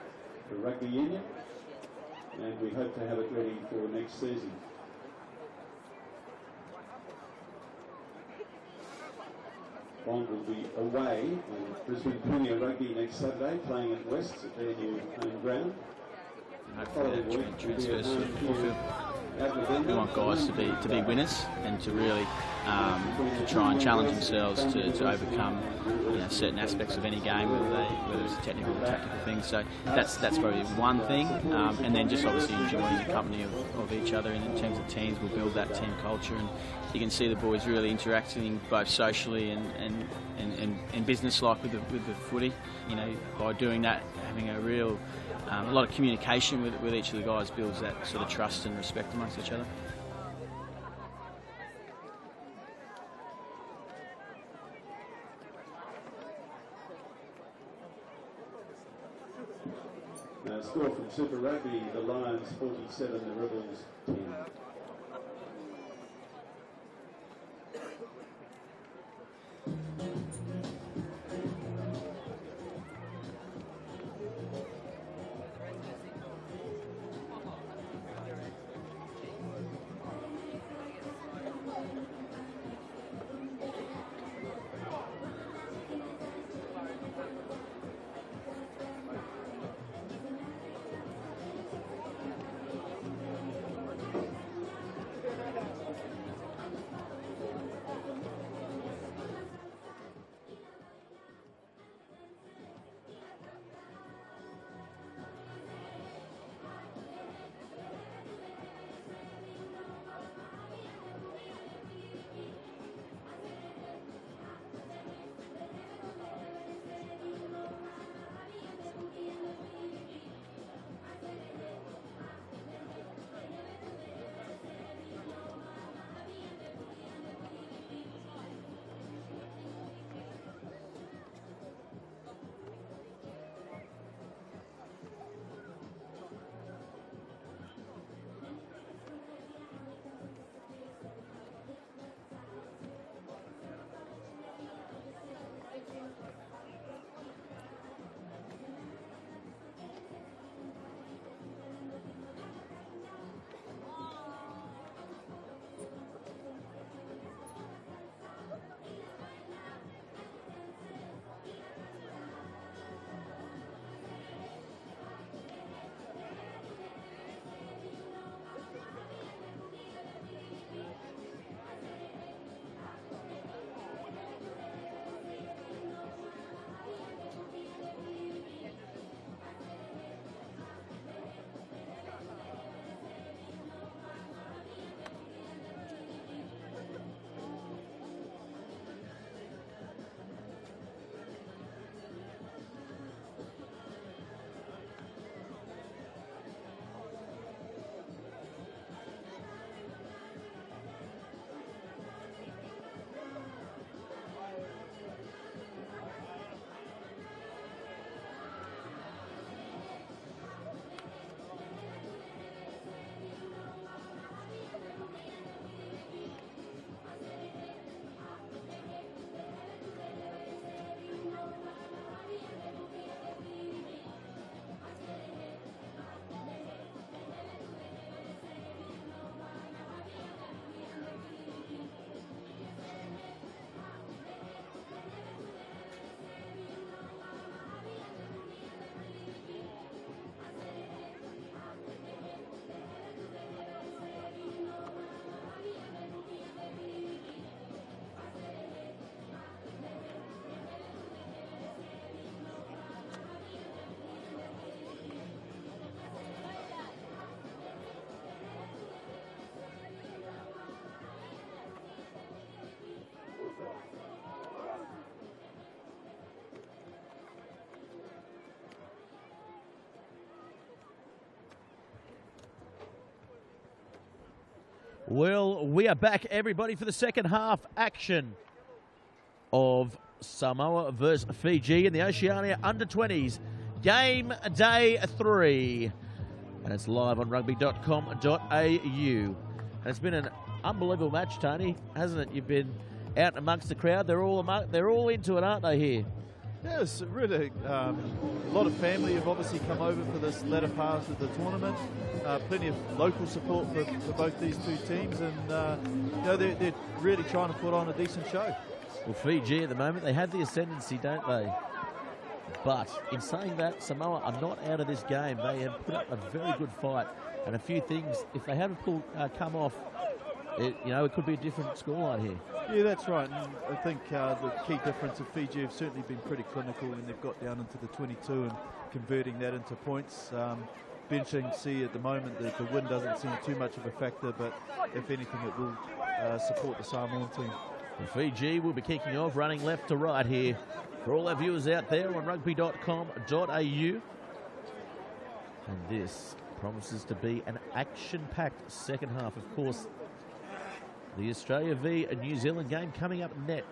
for rugby union, and we hope to have it ready for next season. Bond will be away in Brisbane Premier Rugby next Saturday, playing at West at their new home ground. Hopefully that transfers to fulfill. We want guys to be winners and to really to try and challenge themselves to overcome certain aspects of any game, whether it's a technical or tactical thing. So that's probably one thing, and then just obviously enjoying the company of each other. And in terms of teams, we'll build that team culture, and you can see the boys really interacting both socially and business-like with the footy. By doing that, having a lot of communication with each of the guys builds that sort of trust and respect amongst each other. Now, score from Super Rugby, the Lions 47, the Rebels 10. Well, we are back, everybody, for the second half action of Samoa versus Fiji in the Oceania Under-20s. Game day 3. And it's live on rugby.com.au. And it's been an unbelievable match, Tony, hasn't it? You've been out amongst the crowd. They're all into it, aren't they, here? Yes, really. A lot of family have obviously come over for this latter part of the tournament. Plenty of local support for both these two teams, and they're really trying to put on a decent show. Well, Fiji at the moment, they have the ascendancy, don't they? But in saying that, Samoa are not out of this game. They have put up a very good fight, and a few things, if they haven't come off, it could be a different scoreline here. Yeah, that's right. And I think the key difference of Fiji have certainly been pretty clinical when they've got down into the 22 and converting that into points. Be interesting to see at the moment that the wind doesn't seem too much of a factor, but if anything, it will support the Samoan team. And Fiji will be kicking off, running left to right here. For all our viewers out there on rugby.com.au. And this promises to be an action-packed second half. Of course, the Australia v New Zealand game coming up next,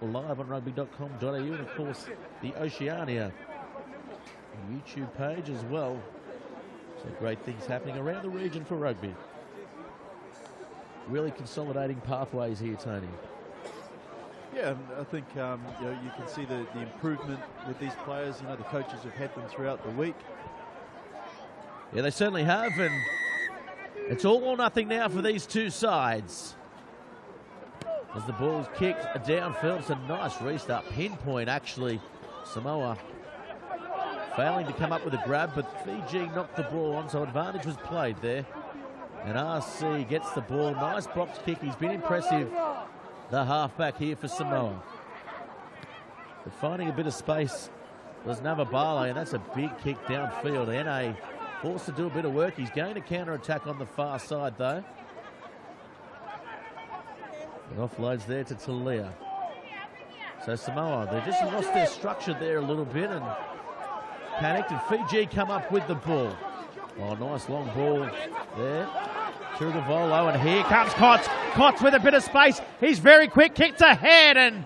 live on rugby.com.au, and of course the Oceania YouTube page as well. So great things happening around the region for rugby. Really consolidating pathways here, Tony. Yeah, I think you can see the improvement with these players. The coaches have had them throughout the week. Yeah, they certainly have, and it's all or nothing now for these two sides. As the ball's kicked downfield, it's a nice restart. Pinpoint, actually. Samoa failing to come up with a grab, but Fiji knocked the ball on, so advantage was played there. And RC gets the ball. Nice box kick. He's been impressive, the halfback here for Samoa. But finding a bit of space was Navabale, and that's a big kick downfield. NA forced to do a bit of work. He's going to counter-attack on the far side, though. It offloads there to Talia. So Samoa, they just lost their structure there a little bit and panicked, and Fiji come up with the ball. Oh, nice long ball there. Turugavolo, and here comes Kotz. Kotz with a bit of space. He's very quick, kicked ahead, and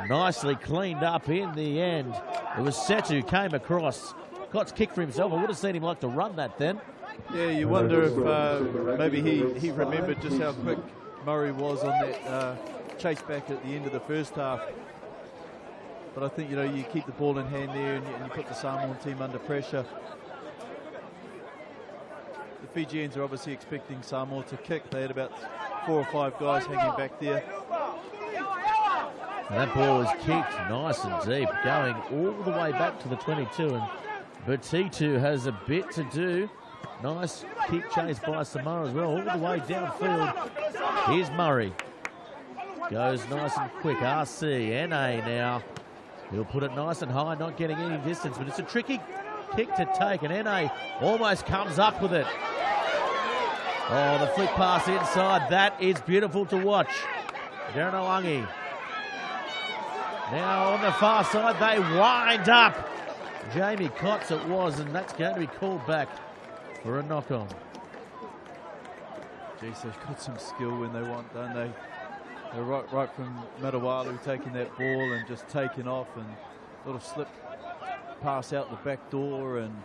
nicely cleaned up in the end. It was Setu came across. Kotz kicked for himself. I would have seen him like to run that then. Yeah, you wonder if maybe he remembered just how quick Murray was on that chase back at the end of the first half. But I think, you keep the ball in hand there and you put the Samoan team under pressure. The Fijians are obviously expecting Samoa to kick. They had about 4 or 5 guys hanging back there. And that ball is kicked nice and deep, going all the way back to the 22. And Batitu has a bit to do. Nice kick chase by Samoa as well, all the way downfield. Here's Murray. Goes nice and quick. RC, NA now. He'll put it nice and high, not getting any distance, but it's a tricky kick to take, and NA almost comes up with it. Oh, the flick pass inside. That is beautiful to watch. Derenolangi. Now on the far side, they wind up. Jamie Kotz it was, and that's going to be called back for a knock-on. Geez, they've got some skill when they want, don't they? They're right from Matawalu taking that ball and just taking off, and a little slip pass out the back door, and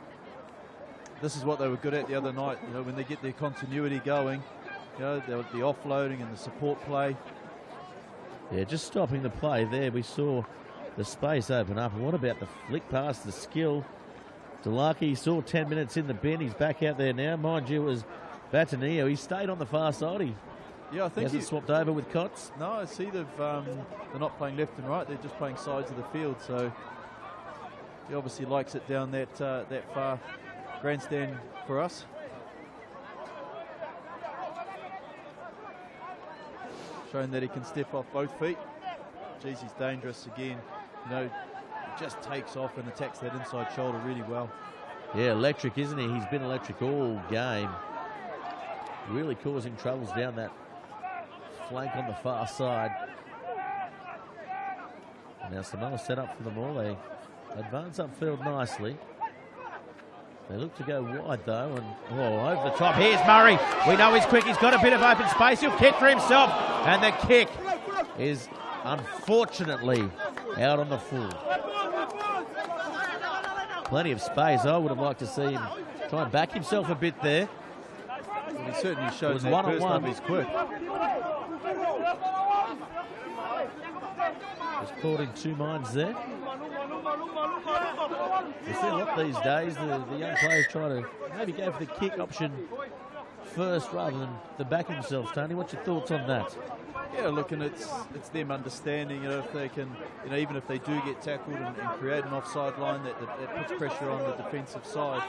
this is what they were good at the other night. When they get their continuity going, the offloading and the support play. Yeah, just stopping the play there. We saw the space open up. And what about the flick pass, the skill? Delaki saw 10 minutes in the bin. He's back out there now. Mind you, it was Batanio. He stayed on the far side. Yeah, I think he hasn't swapped over with Kotz. No, I see they're not playing left and right. They're just playing sides of the field. So he obviously likes it down that far grandstand for us. Showing that he can step off both feet. Geez, he's dangerous again. Just takes off and attacks that inside shoulder really well. Yeah, electric, isn't he? He's been electric all game. Really causing troubles down that flank on the far side. And now Samoa set up for them all. They advance upfield nicely. They look to go wide though, and over the top. Here's Murray. We know he's quick. He's got a bit of open space. He'll kick for himself, and the kick is unfortunately out on the full. Plenty of space. I would have liked to see him try and back himself a bit there. Well, he certainly showed that one-on-one. He's quick. Just caught in two minds there. You see a lot these days, the young players try to maybe go for the kick option first rather than the back themselves. Tony, what's your thoughts on that? Yeah, look, and it's them understanding, if they can, even if they do get tackled and create an offside line, that puts pressure on the defensive side.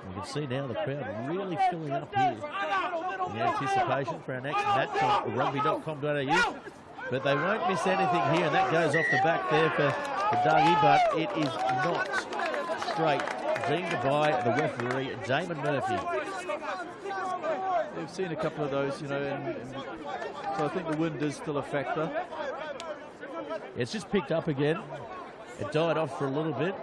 You can see now the crowd really filling up here in anticipation for our next match on rugby.com.au. But they won't miss anything here, and that goes off the back there for Dougie, but it is not straight, deemed by the referee, Damon Murphy. We've seen a couple of those, and so I think the wind is still a factor. It's just picked up again. It died off for a little bit.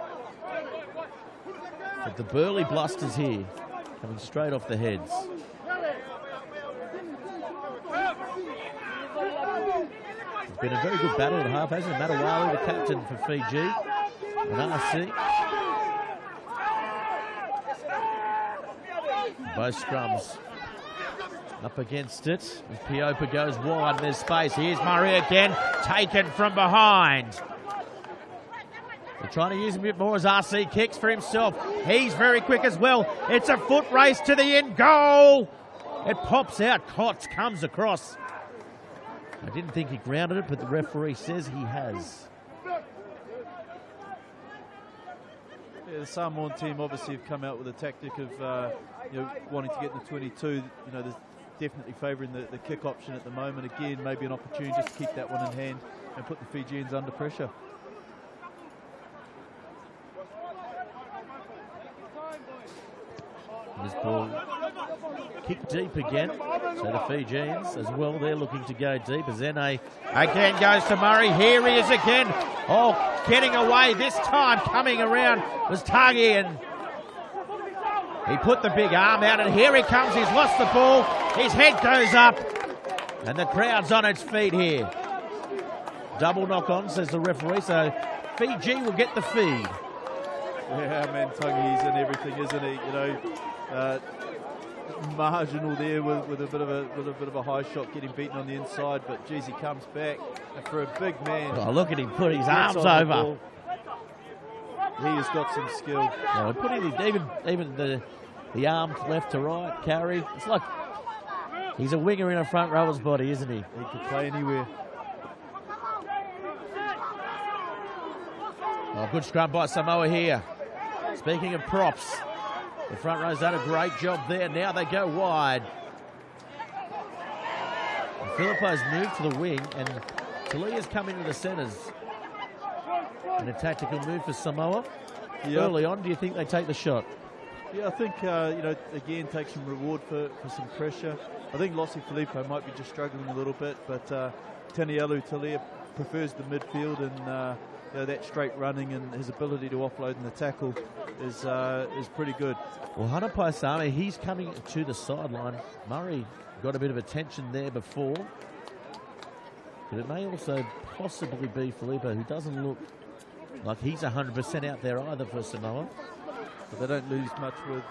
But the Burley blusters here, coming straight off the heads. It's been a very good battle at half, hasn't it? Matawali, the captain for Fiji, and RC. Both scrums up against it. As Piopa goes wide, and there's space. Here's Murray again, taken from behind. They're trying to use him a bit more as RC kicks for himself. He's very quick as well. It's a foot race to the end goal. It pops out. Kotz comes across. I didn't think he grounded it, but the referee says he has. Yeah, the Samoan team obviously have come out with a tactic of wanting to get in the 22. There's definitely favouring the kick option at the moment. Again, maybe an opportunity just to keep that one in hand and put the Fijians under pressure. This ball kicked deep again. So the Fijians as well, they're looking to go deep. Azene again goes to Murray. Here he is again. Oh, getting away this time. Coming around was Tagi, and he put the big arm out, and here he comes. He's lost the ball. His head goes up, and the crowd's on its feet here. Double knock on, says the referee, so Fiji will get the feed. Yeah, man, Tangi's and everything, isn't he? Marginal there with a bit of a high shot, getting beaten on the inside, but geez, he comes back, and for a big man. Oh, look at him put his arms over. He has got some skill. No, putting even the arms left to right, carry. It's like he's a winger in a front rower's body, isn't he? He could play anywhere. Oh, good scrum by Samoa here. Speaking of props, the front row's done a great job there. Now they go wide. And Filippo's moved to the wing, and Talia's come into the centres. And a tactical move for Samoa. Yep. Early on, do you think they take the shot? Yeah, I think, again, take some reward for some pressure. I think Lossi Filippo might be just struggling a little bit, but Tanielu Talia prefers the midfield, and that straight running and his ability to offload in the tackle is pretty good. Well, Hana Paisame, he's coming to the sideline. Murray got a bit of attention there before. But it may also possibly be Filippo, who doesn't look like he's 100% out there either for Samoa. But they don't lose much with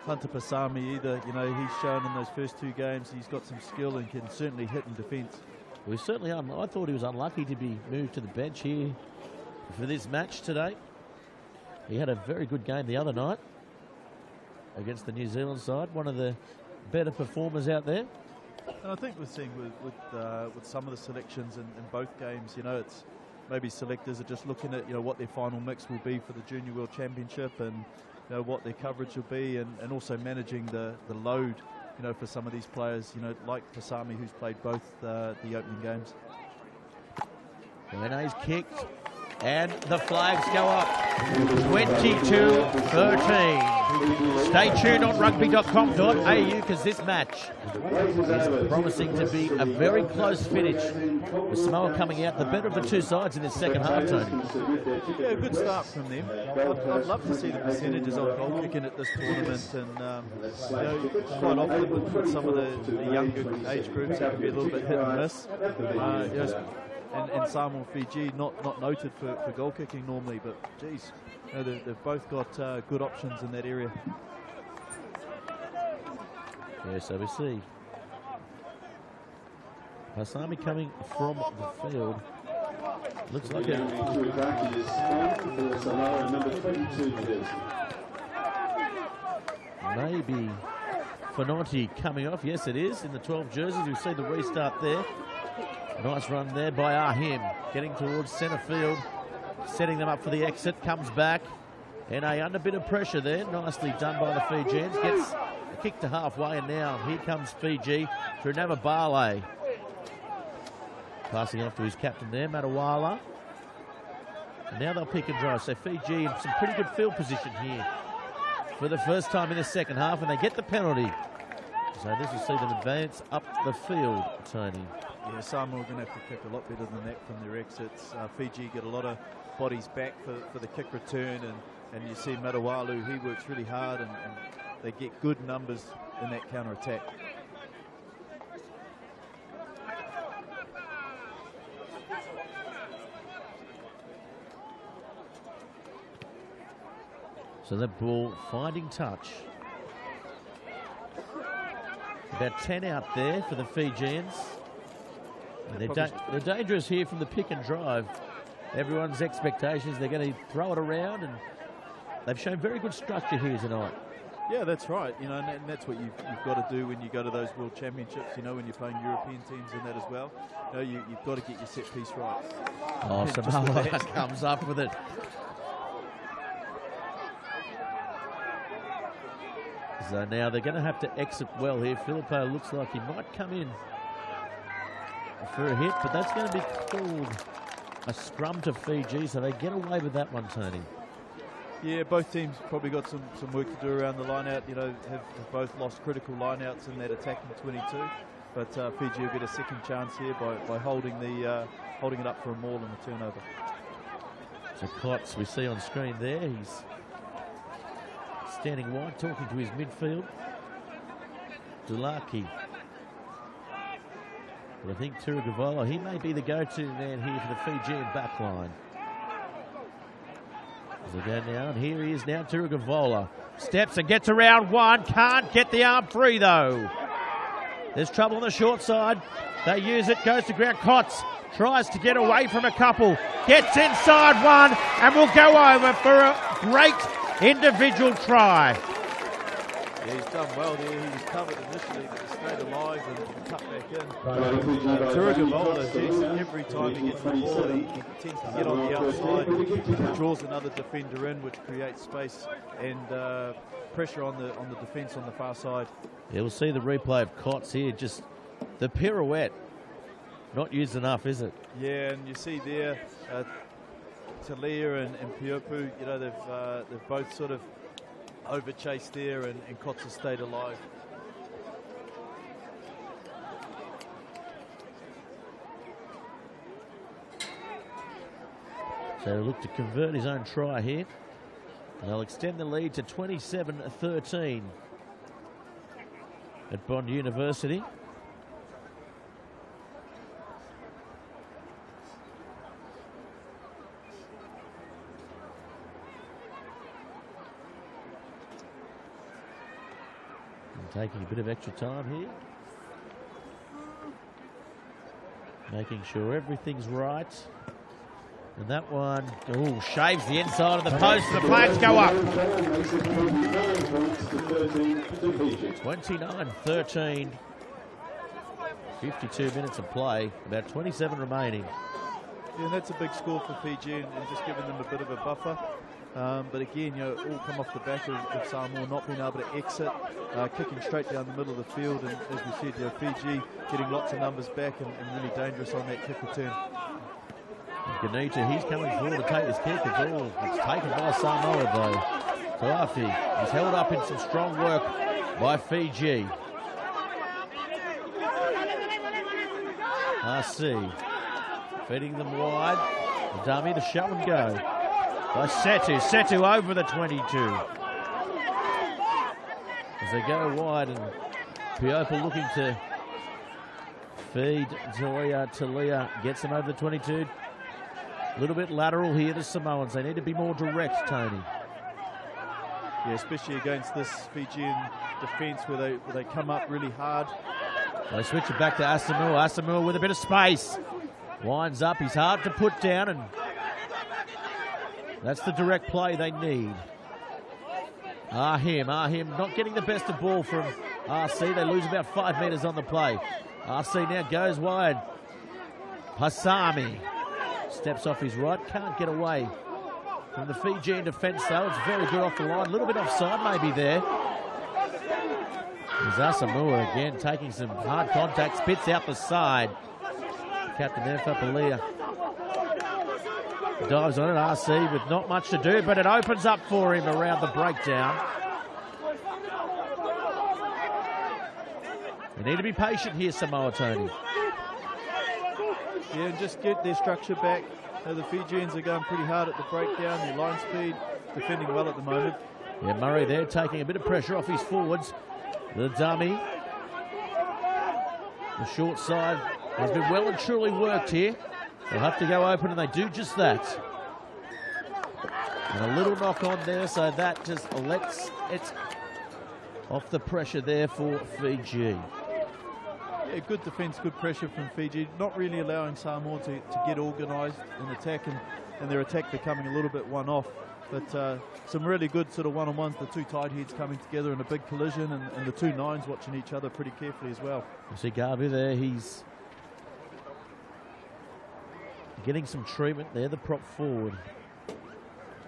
Hunter Paisame either. He's shown in those first two games he's got some skill and can certainly hit in defence. We certainly are. I thought he was unlucky to be moved to the bench here for this match today. He had a very good game the other night against the New Zealand side, one of the better performers out there. And I think we're seeing with some of the selections in both games, it's maybe selectors are just looking at what their final mix will be for the Junior World Championship, and what their coverage will be, and also managing the load for some of these players, like Paisame, who's played both the opening games. Rene's kicked. And the flags go up. 22-13. Stay tuned on rugby.com.au because this match is promising to be a very close finish, with Samoa coming out the better of the two sides in this second half, Tony. Yeah, a good start from them. I'd love to see the percentages of goal kicking at this tournament, and quite often with some of the younger age groups, it can be a little bit hit and miss. And Samoa and Fiji not noted for goal kicking normally, but geez, they've both got good options in that area. Yeah, so we see Pasami coming from the field. Looks like it. Maybe Finonti coming off. Yes, it is in the 12 jerseys. We see the restart there. Nice run there by Ahim, getting towards centre field, setting them up for the exit, comes back, and under a bit of pressure there, nicely done by the Fijians, gets a kick to halfway, and now here comes Fiji through Navabale. Passing off to his captain there, Matawala. And now they'll pick and drive, so Fiji in some pretty good field position here for the first time in the second half, and they get the penalty. So this will see them advance up the field, Tony. Yeah, Samoa are going to have to kick a lot better than that from their exits. Fiji get a lot of bodies back for the kick return, and you see Matawalu, he works really hard, and they get good numbers in that counter-attack. So that ball finding touch. About 10 out there for the Fijians. And they're dangerous here from the pick and drive. Everyone's expectations, they're going to throw it around, and they've shown very good structure here tonight. Yeah, that's right. And that's what you've got to do when you go to those World Championships. When you're playing European teams and that as well. You've got to get your set piece right. Oh, Samoa comes up with it. So now they're going to have to exit well here. Filippo looks like he might come in for a hit, but that's going to be called a scrum to Fiji, so they get away with that one, Tony. Yeah, both teams probably got some work to do around the line-out. Have both lost critical line-outs in that attacking 22, but Fiji will get a second chance here by holding it up for a maul and a turnover. So Klotz, we see on screen there, he's standing wide, talking to his midfield. Dulaki. But I think Turugavola, he may be the go-to man here for the Fijian backline. As they go now, and here he is now, Turugavola. Steps and gets around one, can't get the arm free though. There's trouble on the short side. They use it, goes to ground. Kotz tries to get away from a couple, gets inside one, and will go over for a great individual try. Yeah, he's done well there. He was covered initially, but he stayed alive and cut back in. Turugavola, every time he gets the ball, he tends to get on the outside, draws another defender in, which creates space and pressure on the defence on the far side. Yeah, we'll see the replay of Kotz here. Just the pirouette, not used enough, is it? Yeah, and you see there, Talia and Piopu, they've both sort of over-chased there, and Kotz has stayed alive. So he'll look to convert his own try here. And they'll extend the lead to 27-13 at Bond University. Taking a bit of extra time here. Making sure everything's right. And that one, shaves the inside of the post. The flags go up. 29-13. 52 minutes of play. About 27 remaining. Yeah, and that's a big score for Fiji and just giving them a bit of a buffer. But again, all come off the back of Samoa not being able to exit, kicking straight down the middle of the field. And as we said, Fiji getting lots of numbers back and really dangerous on that kick return. Ganita, he's coming forward to take this kick. It's taken by Samoa, though. Kalafi, he's held up in some strong work by Fiji. RC, feeding them wide. The dummy, the shove and go by Setu. Setu over the 22. As they go wide, and Piopa looking to feed Talia gets them over the 22. A little bit lateral here, the Samoans. They need to be more direct, Tony. Yeah, especially against this Fijian defence where they come up really hard. They switch it back to Asamoah. Asamoah with a bit of space. Winds up, he's hard to put down, and that's the direct play they need. Ahim not getting the best of ball from RC. They lose about 5 metres on the play. RC now goes wide. Hassami steps off his right, can't get away from the Fijian defence though. It's very good off the line, a little bit offside maybe there. There's Asamoah again taking some hard contact, spits out the side. Captain Papalia dives on it, RC with not much to do, but it opens up for him around the breakdown. They need to be patient here, Samoa, Tony. Yeah, and just get their structure back. The Fijians are going pretty hard at the breakdown, their line speed, defending well at the moment. Yeah, Murray there taking a bit of pressure off his forwards. The dummy. The short side has been well and truly worked here. They'll have to go open, and they do just that. And a little knock on there, so that just lets it off the pressure there for Fiji. Yeah, good defence, good pressure from Fiji. Not really allowing Samoa to get organised and attack, and their attack becoming a little bit one-off. But some really good sort of one-on-ones, the two tight heads coming together in a big collision, and the two nines watching each other pretty carefully as well. You see Garvey there, he's getting some treatment there, the prop forward.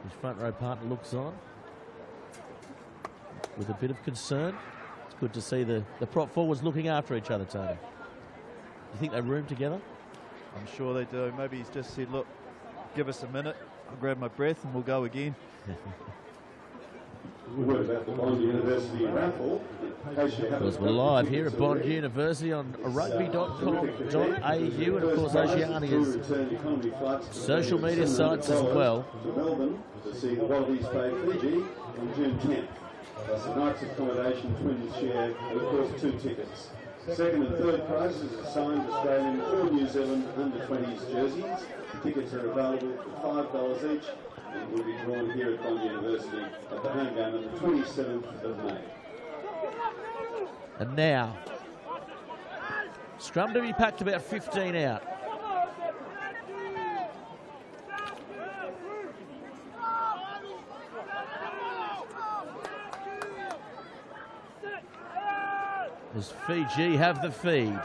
His front row partner looks on with a bit of concern. It's good to see the prop forwards looking after each other, Tony. Do you think they room together? I'm sure they do. Maybe he's just said, look, give us a minute. I'll grab my breath and we'll go again. Word about the Bond University raffle. Because we're live here at Bond University on rugby.com.au, and of course Oceania's social media sites as well. To Melbourne to see the Wallabies play Fiji on June 10th. Plus a night's accommodation, twins share, and of course 2 tickets. Second and third prizes are signed Australian or New Zealand under-20s jerseys. The tickets are available for $5 each and will be drawn here at Bond University at the home game on the 27th of May. And now, scrum to be packed about 15 out. As Fiji have the feed.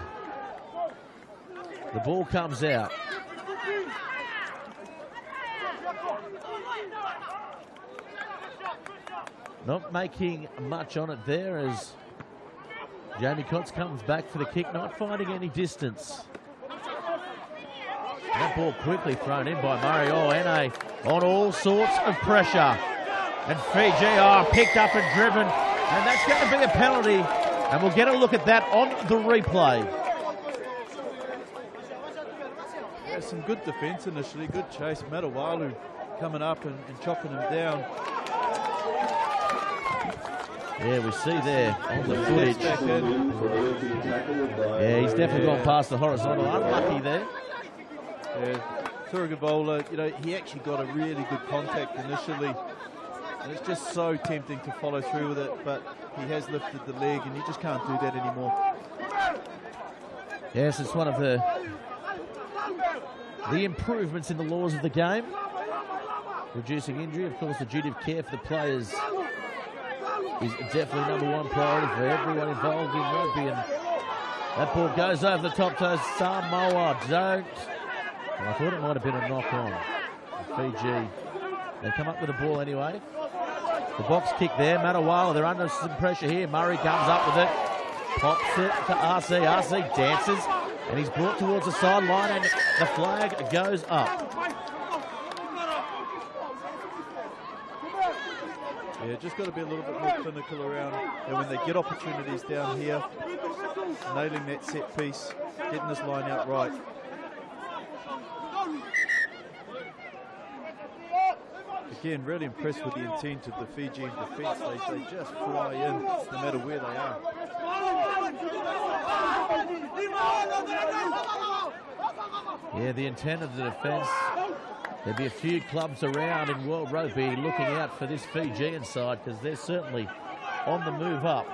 The ball comes out. Not making much on it there as Jamie Kotz comes back for the kick, not finding any distance. That ball quickly thrown in by Murray Oene on all sorts of pressure. And Fiji picked up and driven, and that's going to be a penalty. And we'll get a look at that on the replay. Yeah, some good defence initially, good chase. Matawalu coming up and chopping him down. Yeah, we see there on the footage. Yeah, he's definitely gone past the horizontal. Unlucky there. Yeah, Turugavola, he actually got a really good contact initially. And it's just so tempting to follow through with it, but he has lifted the leg and you just can't do that anymore. Yes, it's one of the improvements in the laws of the game. Reducing injury, of course, the duty of care for the players is definitely number one priority for everyone involved in rugby. And that ball goes over the top toes. Samoa don't. Well, I thought it might have been a knock on. Fiji, they come up with the ball anyway. The box kick there, Matawala, they're under some pressure here. Murray comes up with it, pops it to RC. RC dances, and he's brought towards the sideline, and the flag goes up. Yeah, just got to be a little bit more clinical around, and when they get opportunities down here, nailing that set piece, getting this line out right. Again, really impressed with the intent of the Fijian defence. They just fly in no matter where they are. Yeah, the intent of the defence. There'll be a few clubs around in World Rugby looking out for this Fijian side because they're certainly on the move up.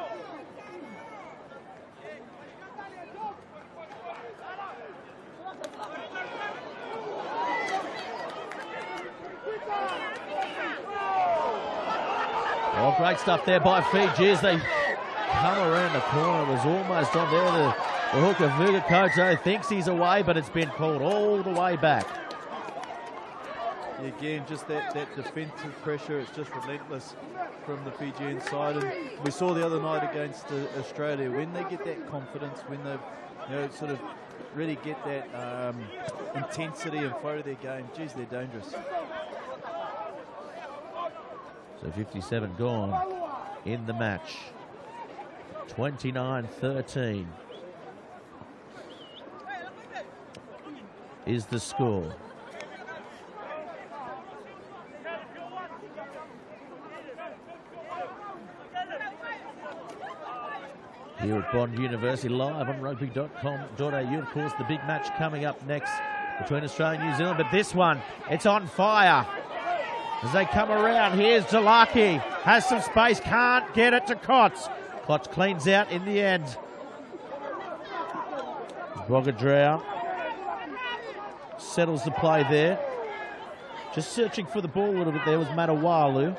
Oh, great stuff there by Fiji as they come around the corner. It was almost on there. The hooker, Vugakoto, thinks he's away, but it's been pulled all the way back. Again, just that defensive pressure, it's just relentless from the Fijian side. And we saw the other night against Australia, when they get that confidence, when they sort of really get that intensity and flow to their game, geez, they're dangerous. So 57 gone in the match. 29-13 is the score. Here at Bond University, live on rugby.com.au. Of course, the big match coming up next between Australia and New Zealand. But this one, it's on fire. As they come around, here's Dalaki. Has some space, can't get it to Kotz. Kotz cleans out in the end. Bogadrow settles the play there. Just searching for the ball a little bit there was Matawalu.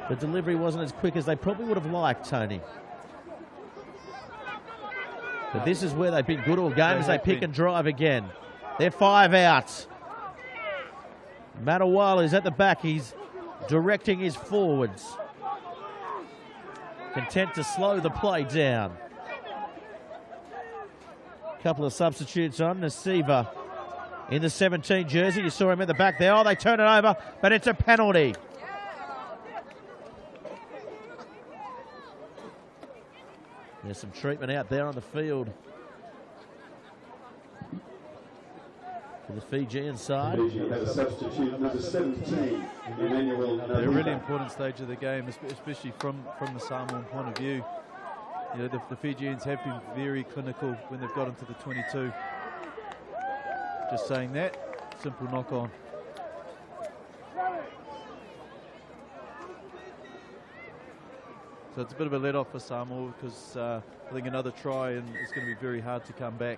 The delivery wasn't as quick as they probably would have liked, Tony. But this is where they've been good all game as they pick and drive again. They're 5 out. Matawalu's at the back. He's directing his forwards. Content to slow the play down. Couple of substitutes on. Nasiva in the 17 jersey. You saw him at the back there. Oh, they turn it over, but it's a penalty. There's some treatment out there on the field for the Fijian side. Fiji have a substitute, number 17, Emmanuel. They're a really important stage of the game, especially from the Samoan point of view. You know, the Fijians have been very clinical when they've got into the 22. Just saying that, simple knock on. So it's a bit of a let-off for Samoa because I think another try and it's going to be very hard to come back.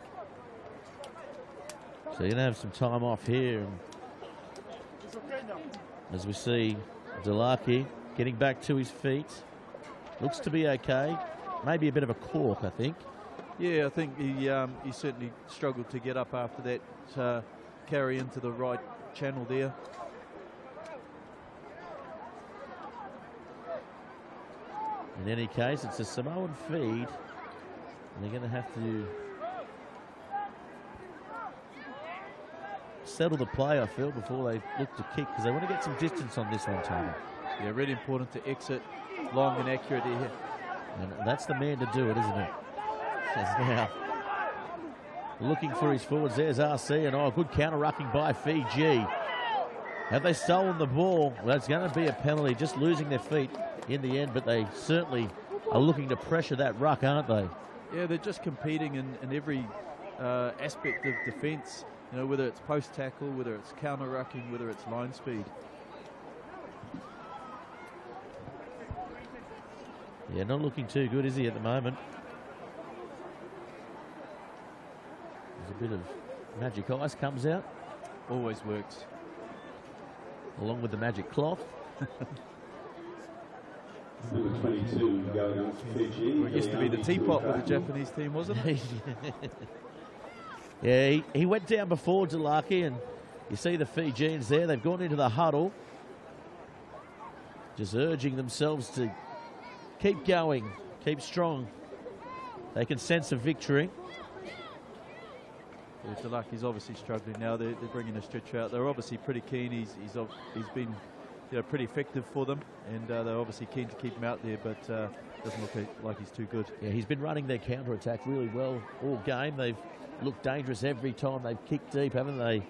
So you're going to have some time off here. And as we see Dalaki getting back to his feet. Looks to be okay. Maybe a bit of a cork, I think. Yeah, I think he certainly struggled to get up after that carry into the right channel there. In any case, it's a Samoan feed, and they're going to have to settle the play, I feel, before they look to kick, because they want to get some distance on this one, Tony. Yeah, really important to exit long and accurate here. And that's the man to do it, isn't it? Now, looking for his forwards, there's RC, and good counter-rucking by Fiji. Have they stolen the ball? Well, it's going to be a penalty, just losing their feet in the end, but they certainly are looking to pressure that ruck, aren't they? Yeah, they're just competing in every aspect of defence, you know, whether it's post-tackle, whether it's counter-rucking, whether it's line speed. Yeah, not looking too good, is he, at the moment? There's a bit of magic ice comes out. Always works. Along with the magic cloth. Number 22 going on for Fiji. Well, it used to be the teapot with the Japanese team, wasn't it? Yeah, he went down before Dalaki, and you see the Fijians there. They've gone into the huddle, just urging themselves to keep going, keep strong. They can sense a victory. Yeah, Dalaki's obviously struggling now. They're bringing a stretcher out. They're obviously pretty keen. He's been pretty effective for them, and they're obviously keen to keep him out there, but doesn't look like he's too good. Yeah, he's been running their counter-attack really well all game. They've looked dangerous every time they've kicked deep, haven't they?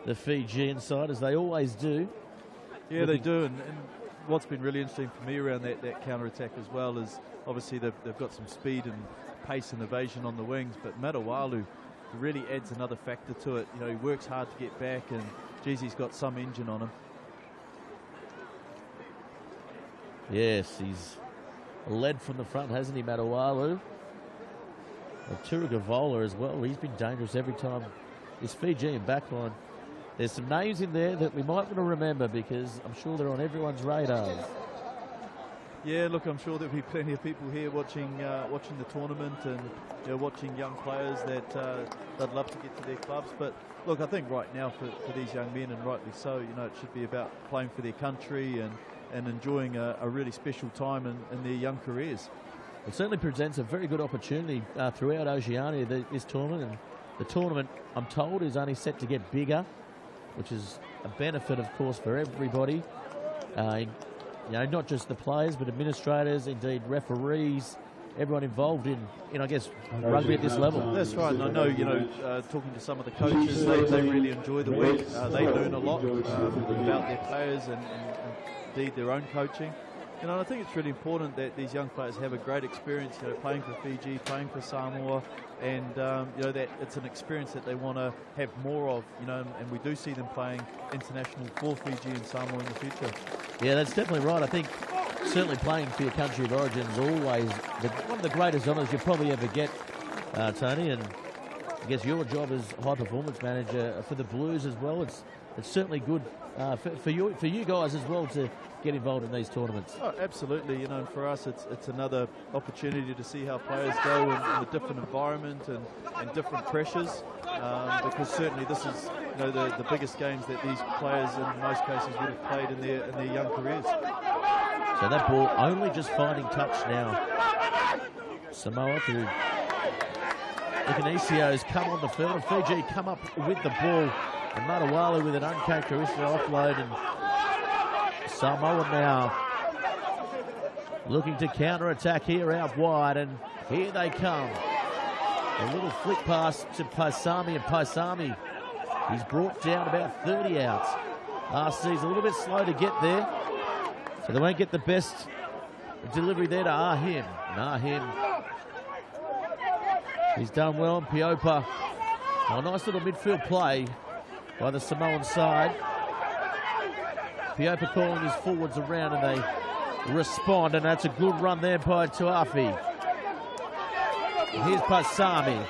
The Fijian side, as they always do. Yeah, they do, and what's been really interesting for me around that counter-attack as well is obviously they've got some speed and pace and evasion on the wings, but Matawalu really adds another factor to it. He works hard to get back, and geez, he's got some engine on him. Yes, he's led from the front, hasn't he, Matawalu? Turugavola as well. He's been dangerous every time. This Fijian backline. There's some names in there that we might want to remember because I'm sure they're on everyone's radars. Yeah, look, I'm sure there'll be plenty of people here watching the tournament and watching young players that they'd love to get to their clubs. But look, I think right now for these young men, and rightly so, it should be about playing for their country and enjoying a really special time in their young careers. It certainly presents a very good opportunity throughout Oceania, this tournament. And the tournament, I'm told, is only set to get bigger, which is a benefit, of course, for everybody. Not just the players, but administrators, indeed referees, everyone involved in I guess, rugby at this level. That's right, and I know, talking to some of the coaches, they really enjoy the week. They learn a lot about their players and indeed their own coaching. And I think it's really important that these young players have a great experience, playing for Fiji, playing for Samoa, and that it's an experience that they want to have more of. And we do see them playing international for Fiji and Samoa in the future. Yeah, that's definitely right. I think certainly playing for your country of origin is always one of the greatest honours you probably ever get, Tony. And I guess your job as high performance manager for the Blues as well. It's certainly good for you guys as well to get involved in these tournaments. Oh, absolutely, and for us it's another opportunity to see how players go in a different environment and different pressures, because certainly this is the biggest games that these players in most cases would have played in their young careers. So that ball only just finding touch now. Samoa through Icanisio's come on the field, and Fiji come up with the ball, and Matawalu with an uncharacteristic offload, and Samoa now looking to counter-attack here out wide, and here they come. A little flick pass to Paisami, and Paisami, he's brought down about 30 outs. RC's a little bit slow to get there, so they won't get the best delivery there to Ahim. Ahim, he's done well, and Piopa. A nice little midfield play by the Samoan side. Piopa calling his forwards around, and they respond, and that's a good run there by Tuafi. Here's Paisami.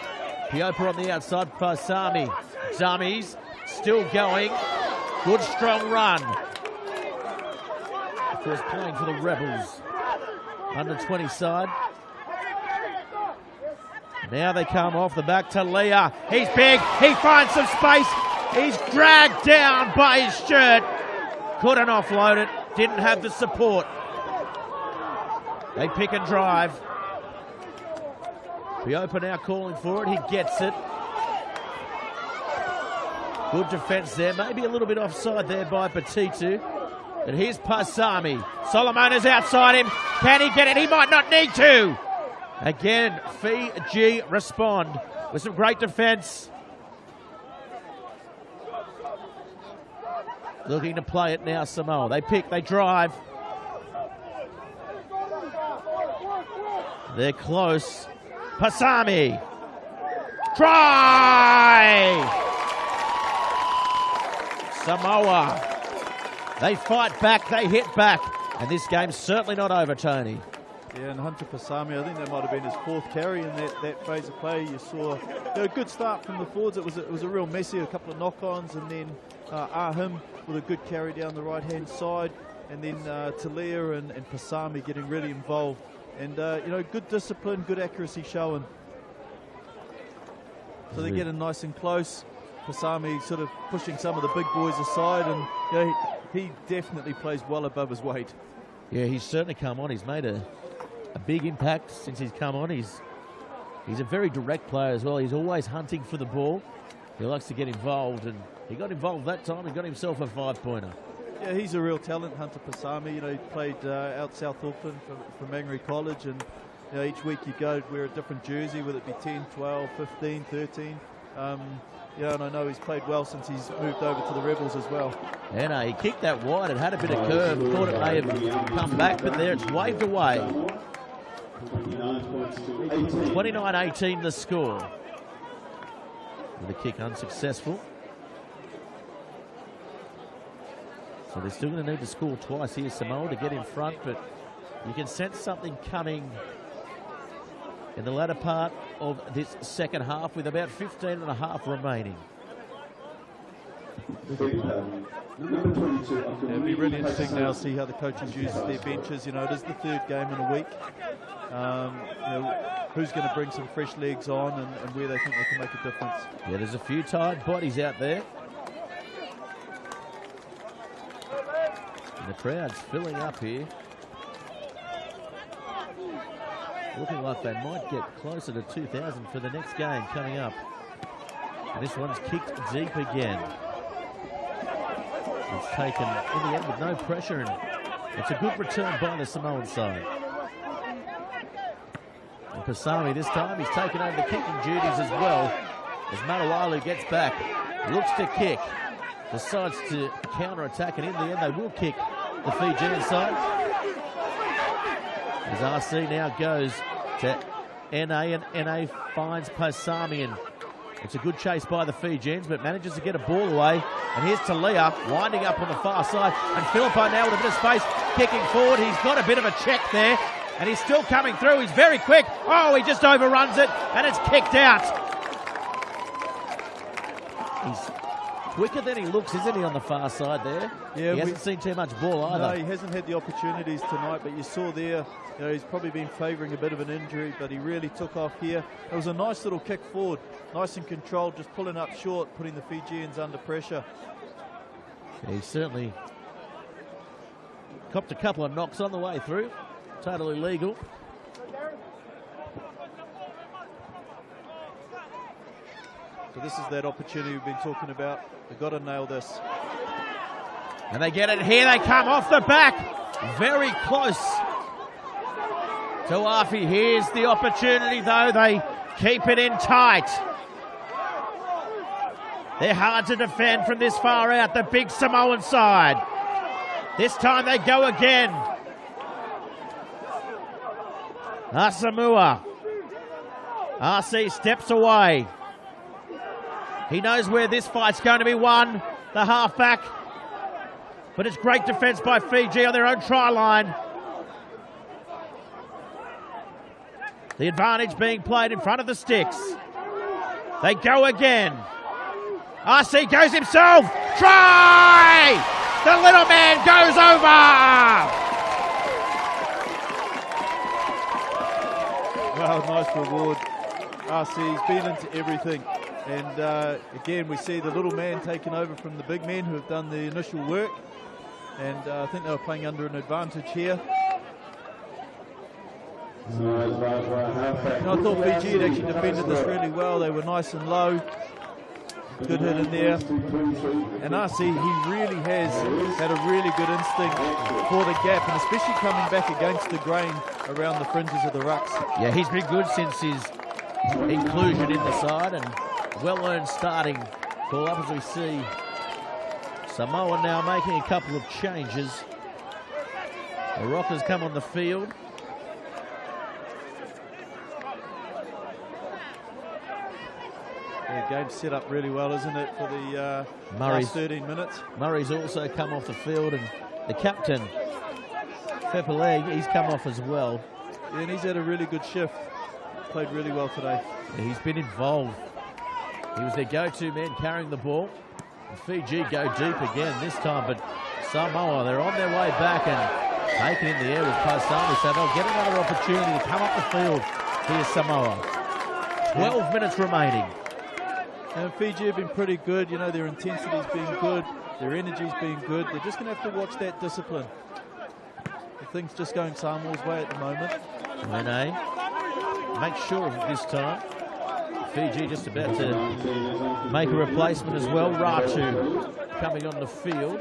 Piopa on the outside, Paisami. Dummies, still going. Good strong run. Of course, playing for the Rebels. Under 20 side. Now they come off the back to Leah. He's big, he finds some space. He's dragged down by his shirt. Couldn't offload it, didn't have the support. They pick and drive. Piopa now calling for it, he gets it. Good defence there, maybe a little bit offside there by Batitu. But here's Paisami. Solomon is outside him. Can he get it? He might not need to. Again, Fiji respond with some great defence. Looking to play it now, Samoa. They pick, they drive. They're close. Paisami. Try! Samoa. They fight back, they hit back. And this game's certainly not over, Tony. Yeah, and Hunter Paisami, I think that might have been his fourth carry in that phase of play. You saw a good start from the forwards. It was a real messy, a couple of knock-ons, and then Ahim with a good carry down the right-hand side, and then Talia and Paisami getting really involved. And, good discipline, good accuracy showing. So they're getting nice and close. Paisami sort of pushing some of the big boys aside, and he definitely plays well above his weight. Yeah, he's certainly come on. He's made a big impact since he's come on. He's a very direct player as well. He's always hunting for the ball. He likes to get involved, and he got involved that time and got himself a 5-pointer. Yeah, he's a real talent, Hunter Pasami. You know, he played out South Auckland for Mangere College, and you know, each week you go wear a different jersey, whether it be 10, 12, 15, 13. Yeah, and I know he's played well since he's moved over to the Rebels as well. And he kicked that wide. It had a bit of curve. Thought it may have come back, but there it's waved away. 29-18 the score. With the kick unsuccessful. So they're still going to need to score twice here, Samoa, to get in front, but you can sense something coming in the latter part of this second half with about 15 and a half remaining. It'll be really interesting now to see how the coaches use their benches. You know, it is the third game in a week. You know, who's going to bring some fresh legs on and where they think they can make a difference. Yeah, there's a few tired bodies out there. And the crowd's filling up here. Looking like they might get closer to 2,000 for the next game coming up. And this one's kicked deep again. It's taken in the end with no pressure, and it's a good return by the Samoan side. And Pasami this time, he's taken over the kicking duties as well. As Matawalu gets back, looks to kick, decides to counter-attack, and in the end they will kick the Fijian side. As RC now goes to NA, and NA finds Pasami, and it's a good chase by the Fijians, but manages to get a ball away. And here's Talia winding up on the far side, and Philippo now with a bit of space, kicking forward. He's got a bit of a check there, and he's still coming through. He's very quick. Oh, he just overruns it, and it's kicked out. He's quicker than he looks, isn't he, on the far side there? Yeah, he hasn't seen too much ball either. No, he hasn't had the opportunities tonight, but you saw there, you know, he's probably been favouring a bit of an injury, but he really took off here. It was a nice little kick forward, nice and controlled, just pulling up short, putting the Fijians under pressure. Yeah, he certainly copped a couple of knocks on the way through. Totally legal. So this is that opportunity we've been talking about. They've got to nail this. And they get it here. They come off the back. Very close to Afi. Here's the opportunity, though. They keep it in tight. They're hard to defend from this far out, the big Samoan side. This time they go again. Asamoah. RC steps away. He knows where this fight's going to be won, the halfback. But it's great defence by Fiji on their own try line. The advantage being played in front of the sticks. They go again. RC goes himself. Try! The little man goes over! Well, nice reward. RC's been into everything. And again, we see the little man taking over from the big men who have done the initial work. And I think they were playing under an advantage here. And I thought Fiji had actually defended this really well. They were nice and low. Good hit in there. And RC, he really has had a really good instinct for the gap, and especially coming back against the grain around the fringes of the rucks. Yeah, he's been good since his inclusion in the side, and well-earned starting call-up as we see Samoa now making a couple of changes. The Rockers come on the field. Yeah, game set up really well, isn't it, for the last 13 minutes? Murray's also come off the field, and the captain, Fepeleg, he's come off as well. Yeah, and he's had a really good shift. Played really well today. Yeah, he's been involved. He was their go-to man carrying the ball. And Fiji go deep again this time, but Samoa, they're on their way back and taken in the air with Pasami, so they'll get another opportunity to come up the field. Here's Samoa. 12 minutes remaining. And Fiji have been pretty good. You know, their intensity's been good. Their energy's been good. They're just going to have to watch that discipline. The thing's just going Samoa's way at the moment. Rene, make sure of it this time. Fiji just about to make a replacement as well. Ratu coming on the field.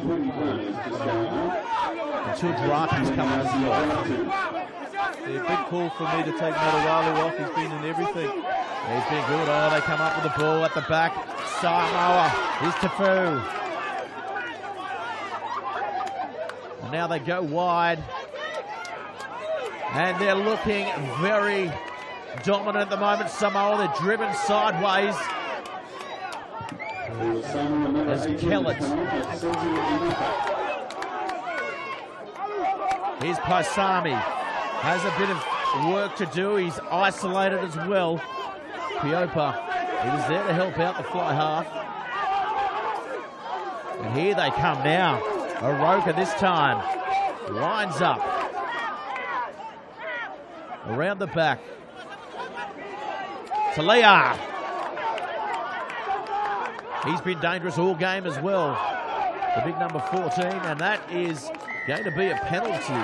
21 is just going on. Until Draki's coming as well. Yeah, big call for me to take Matawalu off. He's been in everything. He's been good. Oh, they come up with the ball at the back. Samoa. Here's Tafu. And now they go wide. And they're looking very dominant at the moment. Samoa, they're driven sideways. As Kellett. Here's Paisami. Has a bit of work to do. He's isolated as well. Piopa, he was there to help out the fly half. And here they come now. Aroka this time. Lines up. Around the back. Talia. He's been dangerous all game as well. The big number 14, and that is going to be a penalty.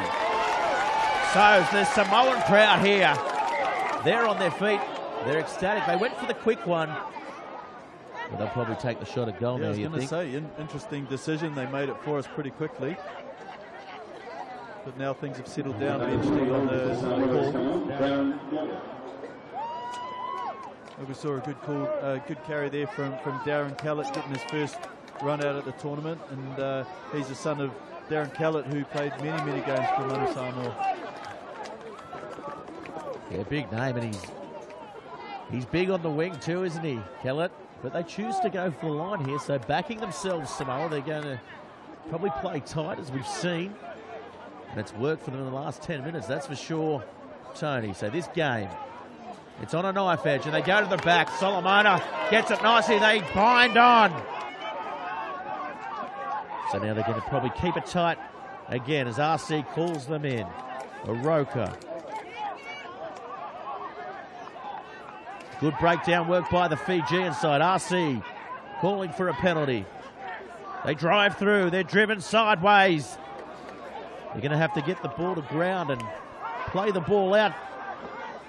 So the Samoan crowd here, they're on their feet. They're ecstatic. They went for the quick one. But they'll probably take the shot at goal now, I was you going to think? say, interesting decision. They made it for us pretty quickly. But now things have settled down eventually on the ball. We saw a good call, good carry there from Darren Kellett, getting his first run out at the tournament. And he's the son of Darren Kellett, who played many, many games for Manu Samoa. Yeah, big name, and he's big on the wing too, isn't he, Kellett? But they choose to go for the line here, so backing themselves, Samoa. They're going to probably play tight, as we've seen. And it's worked for them in the last 10 minutes, that's for sure, Tony. So this game, it's on a knife edge, and they go to the back. Solomona gets it nicely. They bind on. So now they're going to probably keep it tight again as RC calls them in. Aroka. Good breakdown work by the Fijian side. RC calling for a penalty. They drive through. They're driven sideways. They're going to have to get the ball to ground and play the ball out.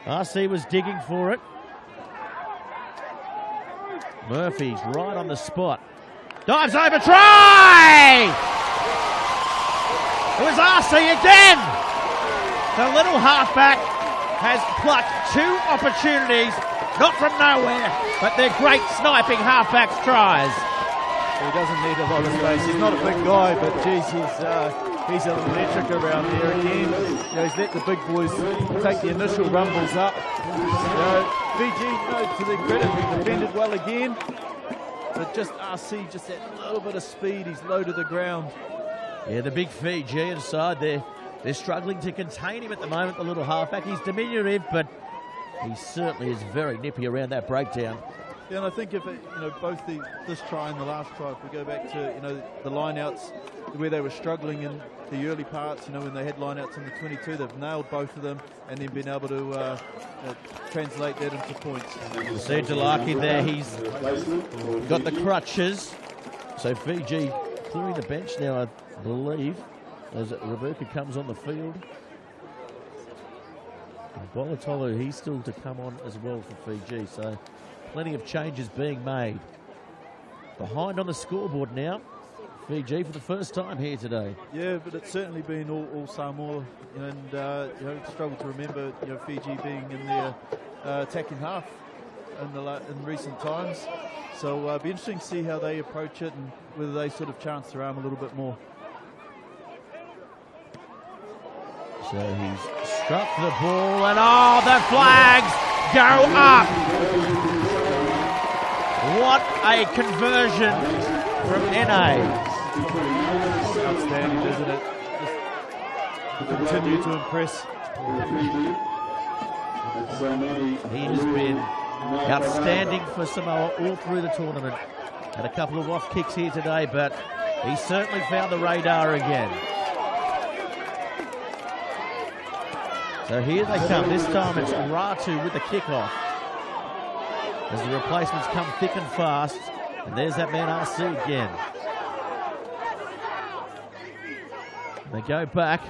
RC was digging for it. Murphy's right on the spot. Dives over, try! It was RC again! The little halfback has plucked 2 opportunities, not from nowhere, but they're great sniping halfbacks tries. He doesn't need a lot of space. He's not a big guy, but geez, he's electric around there again. He's let the big boys take the initial rumbles up. Fiji, to their credit, defended well again. But just RC, just that little bit of speed, he's low to the ground. Yeah, the big Fijian side, they're struggling to contain him at the moment, the little halfback. He's diminutive, but he certainly is very nippy around that breakdown. Yeah, and I think if both this try and the last try, if we go back to the lineouts where they were struggling in the early parts, when they had lineouts in the 22, they've nailed both of them and then been able to translate that into points. See Delaki there, he's got the crutches. So Fiji clearing the bench now, I believe, as Rebecca comes on the field. And Bolatolu, he's still to come on as well for Fiji, so plenty of changes being made. Behind on the scoreboard now, Fiji for the first time here today. Yeah, but it's certainly been all Samoa, and struggle to remember Fiji being in their attacking half in recent times. So it'll be interesting to see how they approach it and whether they sort of chance their arm a little bit more. So he's struck the ball, and the flags go up. What a conversion from NA. Outstanding, isn't it? Just continue to impress. He has been outstanding for Samoa all through the tournament. Had a couple of off kicks here today, but he certainly found the radar again. So here they come. This time it's Ratu with the kickoff. As the replacements come thick and fast. And there's that man RC again. They go back.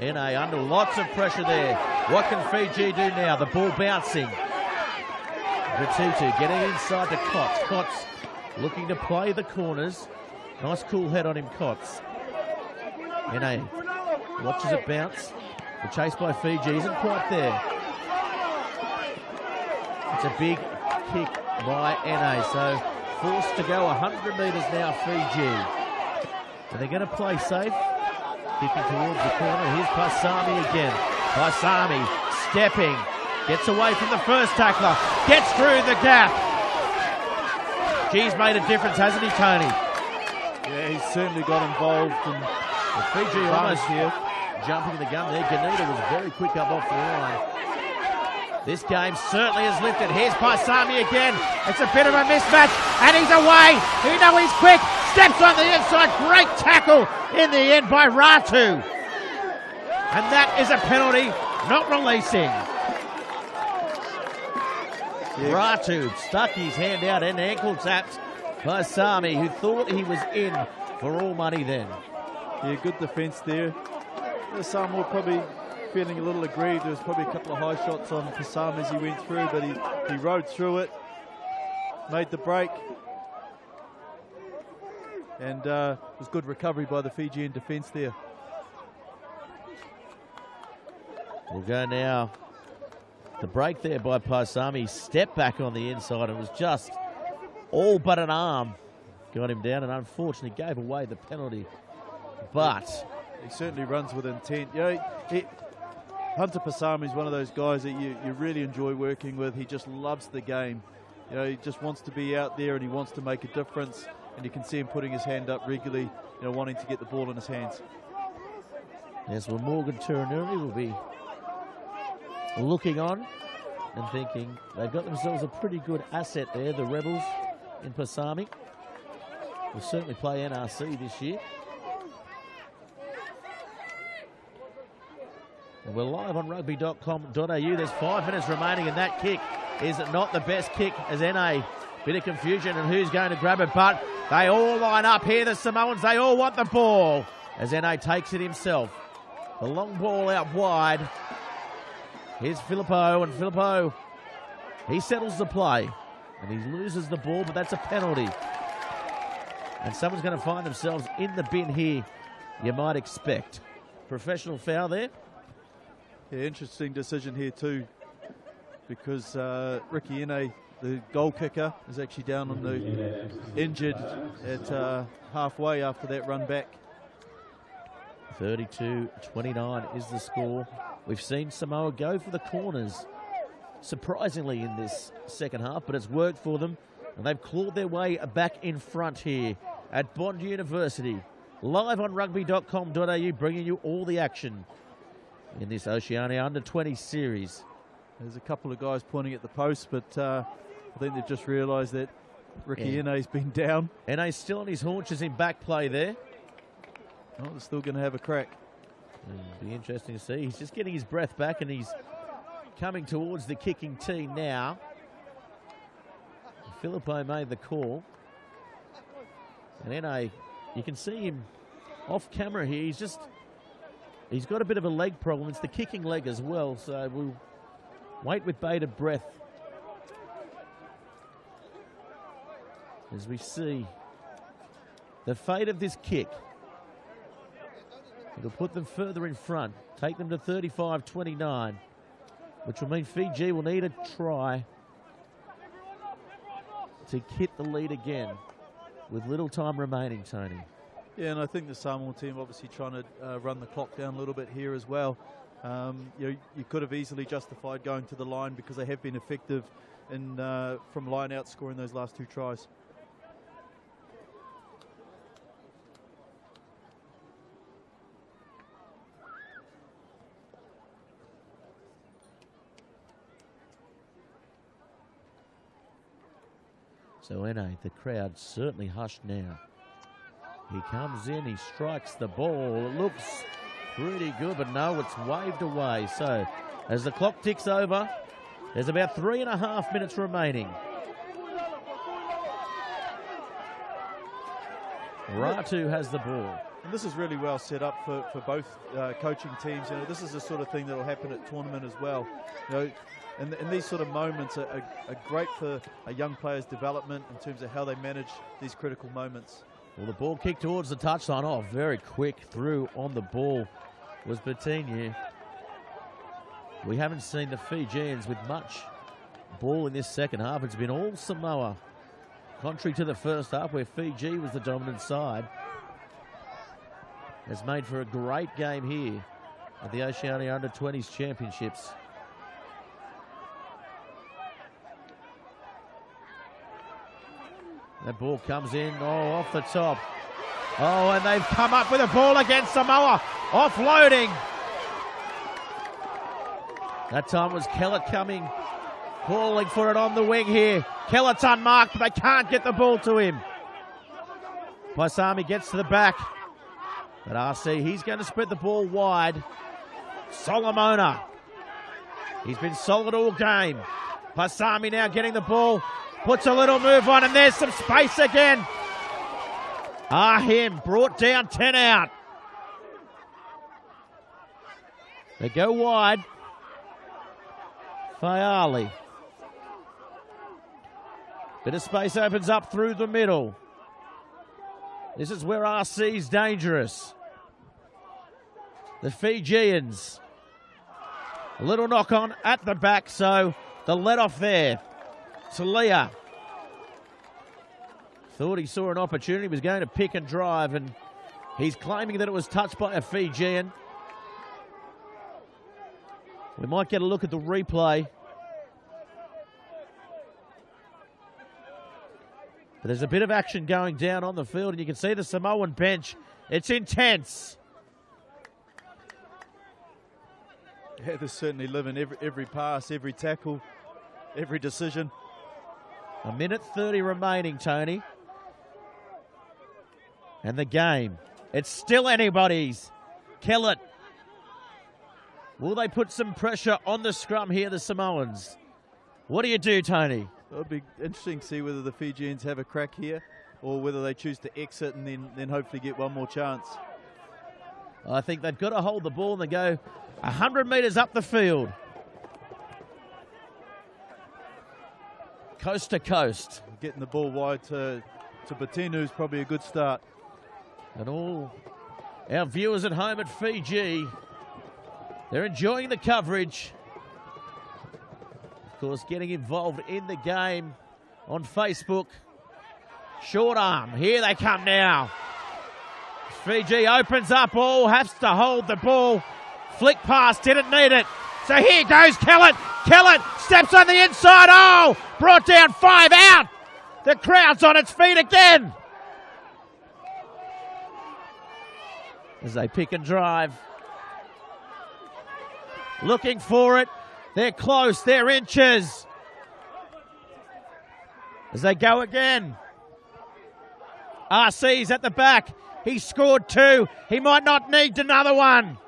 NA under lots of pressure there. What can Fiji do now? The ball bouncing. Vitutu getting inside to Cots. Cots looking to play the corners. Nice cool head on him, Cots. NA watches it bounce. The chase by Fiji isn't quite there. It's a big kick by NA, so forced to go 100 metres now, Fiji. And they're going to play safe. Kicking towards the corner. Here's Paisami again. Paisami stepping. Gets away from the first tackler. Gets through the gap. He's made a difference, hasn't he, Tony? Yeah, he's certainly got involved. And Fiji almost here jumping the gun there. Ganita was very quick up off the line. This game certainly has lifted. Here's Paisami again. It's a bit of a mismatch, and he's away. You know he's quick. Steps on the inside. Great tackle in the end by Ratu. And that is a penalty, not releasing. Yeah. Ratu stuck his hand out and ankle tapped Paisami, who thought he was in for all money then. Yeah, good defence there. Samoa probably feeling a little aggrieved. There was probably a couple of high shots on Paisami as he went through, but he rode through it, made the break. And it was good recovery by the Fijian defence there. We'll go now. The break there by Paisami. Step back on the inside. It was just all but an arm. Got him down and unfortunately gave away the penalty. But he certainly runs with intent. You know, Hunter Paisami is one of those guys that you really enjoy working with. He just loves the game. You know, he just wants to be out there and he wants to make a difference. And you can see him putting his hand up regularly, you know, wanting to get the ball in his hands. Yes, well, Morgan Turanuri will be looking on and thinking they've got themselves a pretty good asset there, the Rebels in Paisami. Will certainly play NRC this year. And we're live on rugby.com.au. There's 5 minutes remaining, and that kick is not the best kick as NA. Bit of confusion and who's going to grab it, but they all line up here, the Samoans. They all want the ball as NA takes it himself. The long ball out wide. Here's Filippo, and Filippo, he settles the play. And he loses the ball, but that's a penalty. And someone's going to find themselves in the bin here, you might expect. Professional foul there. Yeah, interesting decision here too, because Ricky Ine, the goal kicker, is actually down on the injured at halfway after that run back. 32-29 is the score. We've seen Samoa go for the corners, surprisingly, in this second half, but it's worked for them, and they've clawed their way back in front here at Bond University. Live on rugby.com.au, bringing you all the action in this Oceania Under-20 series. There's a couple of guys pointing at the post, but I think they've just realised that Ricky Ine's been down. Ine's still on his haunches in back play there. Oh, they're still going to have a crack. It'll be interesting to see. He's just getting his breath back and he's coming towards the kicking tee now. Filippo made the call. And NA, you can see him off camera here. He's got a bit of a leg problem. It's the kicking leg as well. So we'll wait with bated breath as we see the fate of this kick. It'll put them further in front, take them to 35-29, which will mean Fiji will need a try to hit the lead again with little time remaining, Tony. Yeah, and I think the Samoa team obviously trying to run the clock down a little bit here as well. You could have easily justified going to the line because they have been effective in from line out scoring those last 2 tries. So NA, the crowd certainly hushed now. He comes in, he strikes the ball. It looks pretty good, but no, it's waved away. So as the clock ticks over, there's about 3.5 minutes remaining. Ratu has the ball. And this is really well set up for both coaching teams. You know, this is the sort of thing that will happen at tournament as well. You know, and these sort of moments are great for a young player's development in terms of how they manage these critical moments. Well, the ball kicked towards the touchline. Oh, very quick through on the ball was Bertigny. We haven't seen the Fijians with much ball in this second half. It's been all Samoa. Contrary to the first half where Fiji was the dominant side. Has made for a great game here at the Oceania Under-20s Championships. That ball comes in, off the top. Oh, and they've come up with a ball against Samoa. Offloading. That time was Kellett coming, calling for it on the wing here. Kellett's unmarked, but they can't get the ball to him. Paisami gets to the back. But RC, he's going to spread the ball wide. Solomona. He's been solid all game. Paisami now getting the ball. Puts a little move on, and there's some space again. Him brought down 10 out. They go wide. Fayali. Bit of space opens up through the middle. This is where RC's dangerous. The Fijians. A little knock on at the back, so the let off there. Talia. Thought he saw an opportunity, was going to pick and drive, and he's claiming that it was touched by a Fijian. We might get a look at the replay. But there's a bit of action going down on the field, and you can see the Samoan bench. It's intense. Yeah, they're certainly living every pass, every tackle, every decision. 1:30 remaining, Tony. And the game, it's still anybody's. Kellett. Will they put some pressure on the scrum here, the Samoans? What do you do, Tony? It'll be interesting to see whether the Fijians have a crack here or whether they choose to exit and then hopefully get one more chance. I think they've got to hold the ball and they go 100 metres up the field. Coast to coast. Getting the ball wide to Batinu is probably a good start. And all our viewers at home at Fiji, they're enjoying the coverage. Of course, getting involved in the game on Facebook. Short arm, here they come now. Fiji opens up, has to hold the ball. Flick pass, didn't need it. So here goes Kellett. Kellett steps on the inside. Brought down 5 out. The crowd's on its feet again. As they pick and drive. Looking for it. They're close. They're inches. As they go again. RC's at the back. He scored 2. He might not need another one.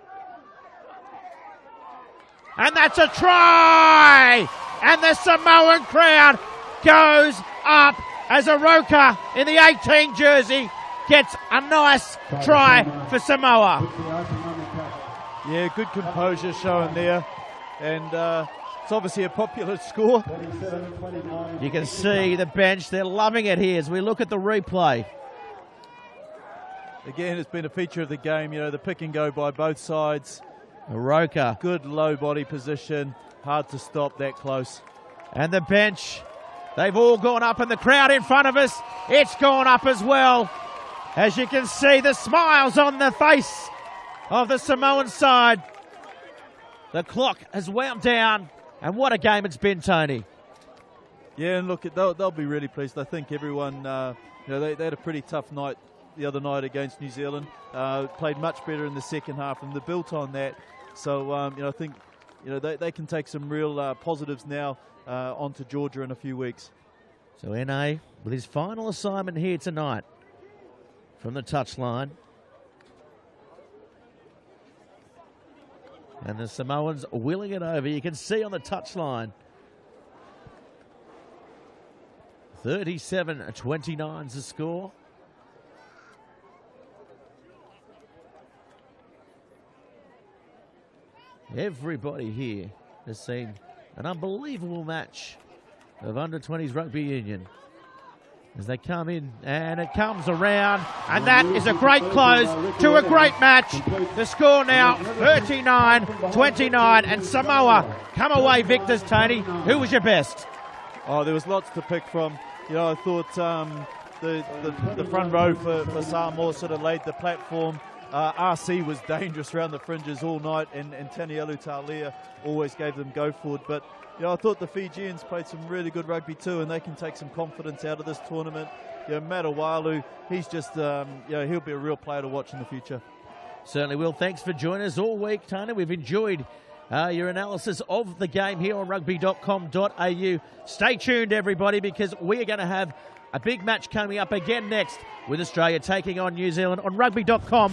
And that's a try! And the Samoan crowd goes up as Aroka in the 18 jersey gets a nice try for Samoa. Yeah, good composure showing there. And it's obviously a popular score. You can see the bench, they're loving it here as we look at the replay. Again, it's been a feature of the game, the pick and go by both sides. Aroka. Good low body position, hard to stop that close. And the bench, they've all gone up, and the crowd in front of us, it's gone up as well. As you can see, the smiles on the face of the Samoan side. The clock has wound down, and what a game it's been, Tony. Yeah, and look, they'll be really pleased. I think everyone, they had a pretty tough night the other night against New Zealand. Played much better in the second half, and they built on that. So, I think, they can take some real positives now onto Georgia in a few weeks. So NA with his final assignment here tonight from the touchline. And the Samoans wheeling it over. You can see on the touchline. 37-29 is the score. Everybody here has seen an unbelievable match of under-20s rugby union. as they come in, and it comes around, and that is a great close to a great match. The score now 39-29, and Samoa come away victors. Tony, who was your best? Oh, there was lots to pick from. You know, I thought the front row for Samoa sort of laid the platform. RC was dangerous around the fringes all night, and Tanielu Talia always gave them go forward. But you know, I thought the Fijians played some really good rugby too, and they can take some confidence out of this tournament. You know, Matawalu, he's just, you know, he'll be a real player to watch in the future. Certainly will. Thanks for joining us all week, Tony. We've enjoyed your analysis of the game here on rugby.com.au. Stay tuned, everybody, because we are going to have a big match coming up again next with Australia taking on New Zealand on rugby.com.au.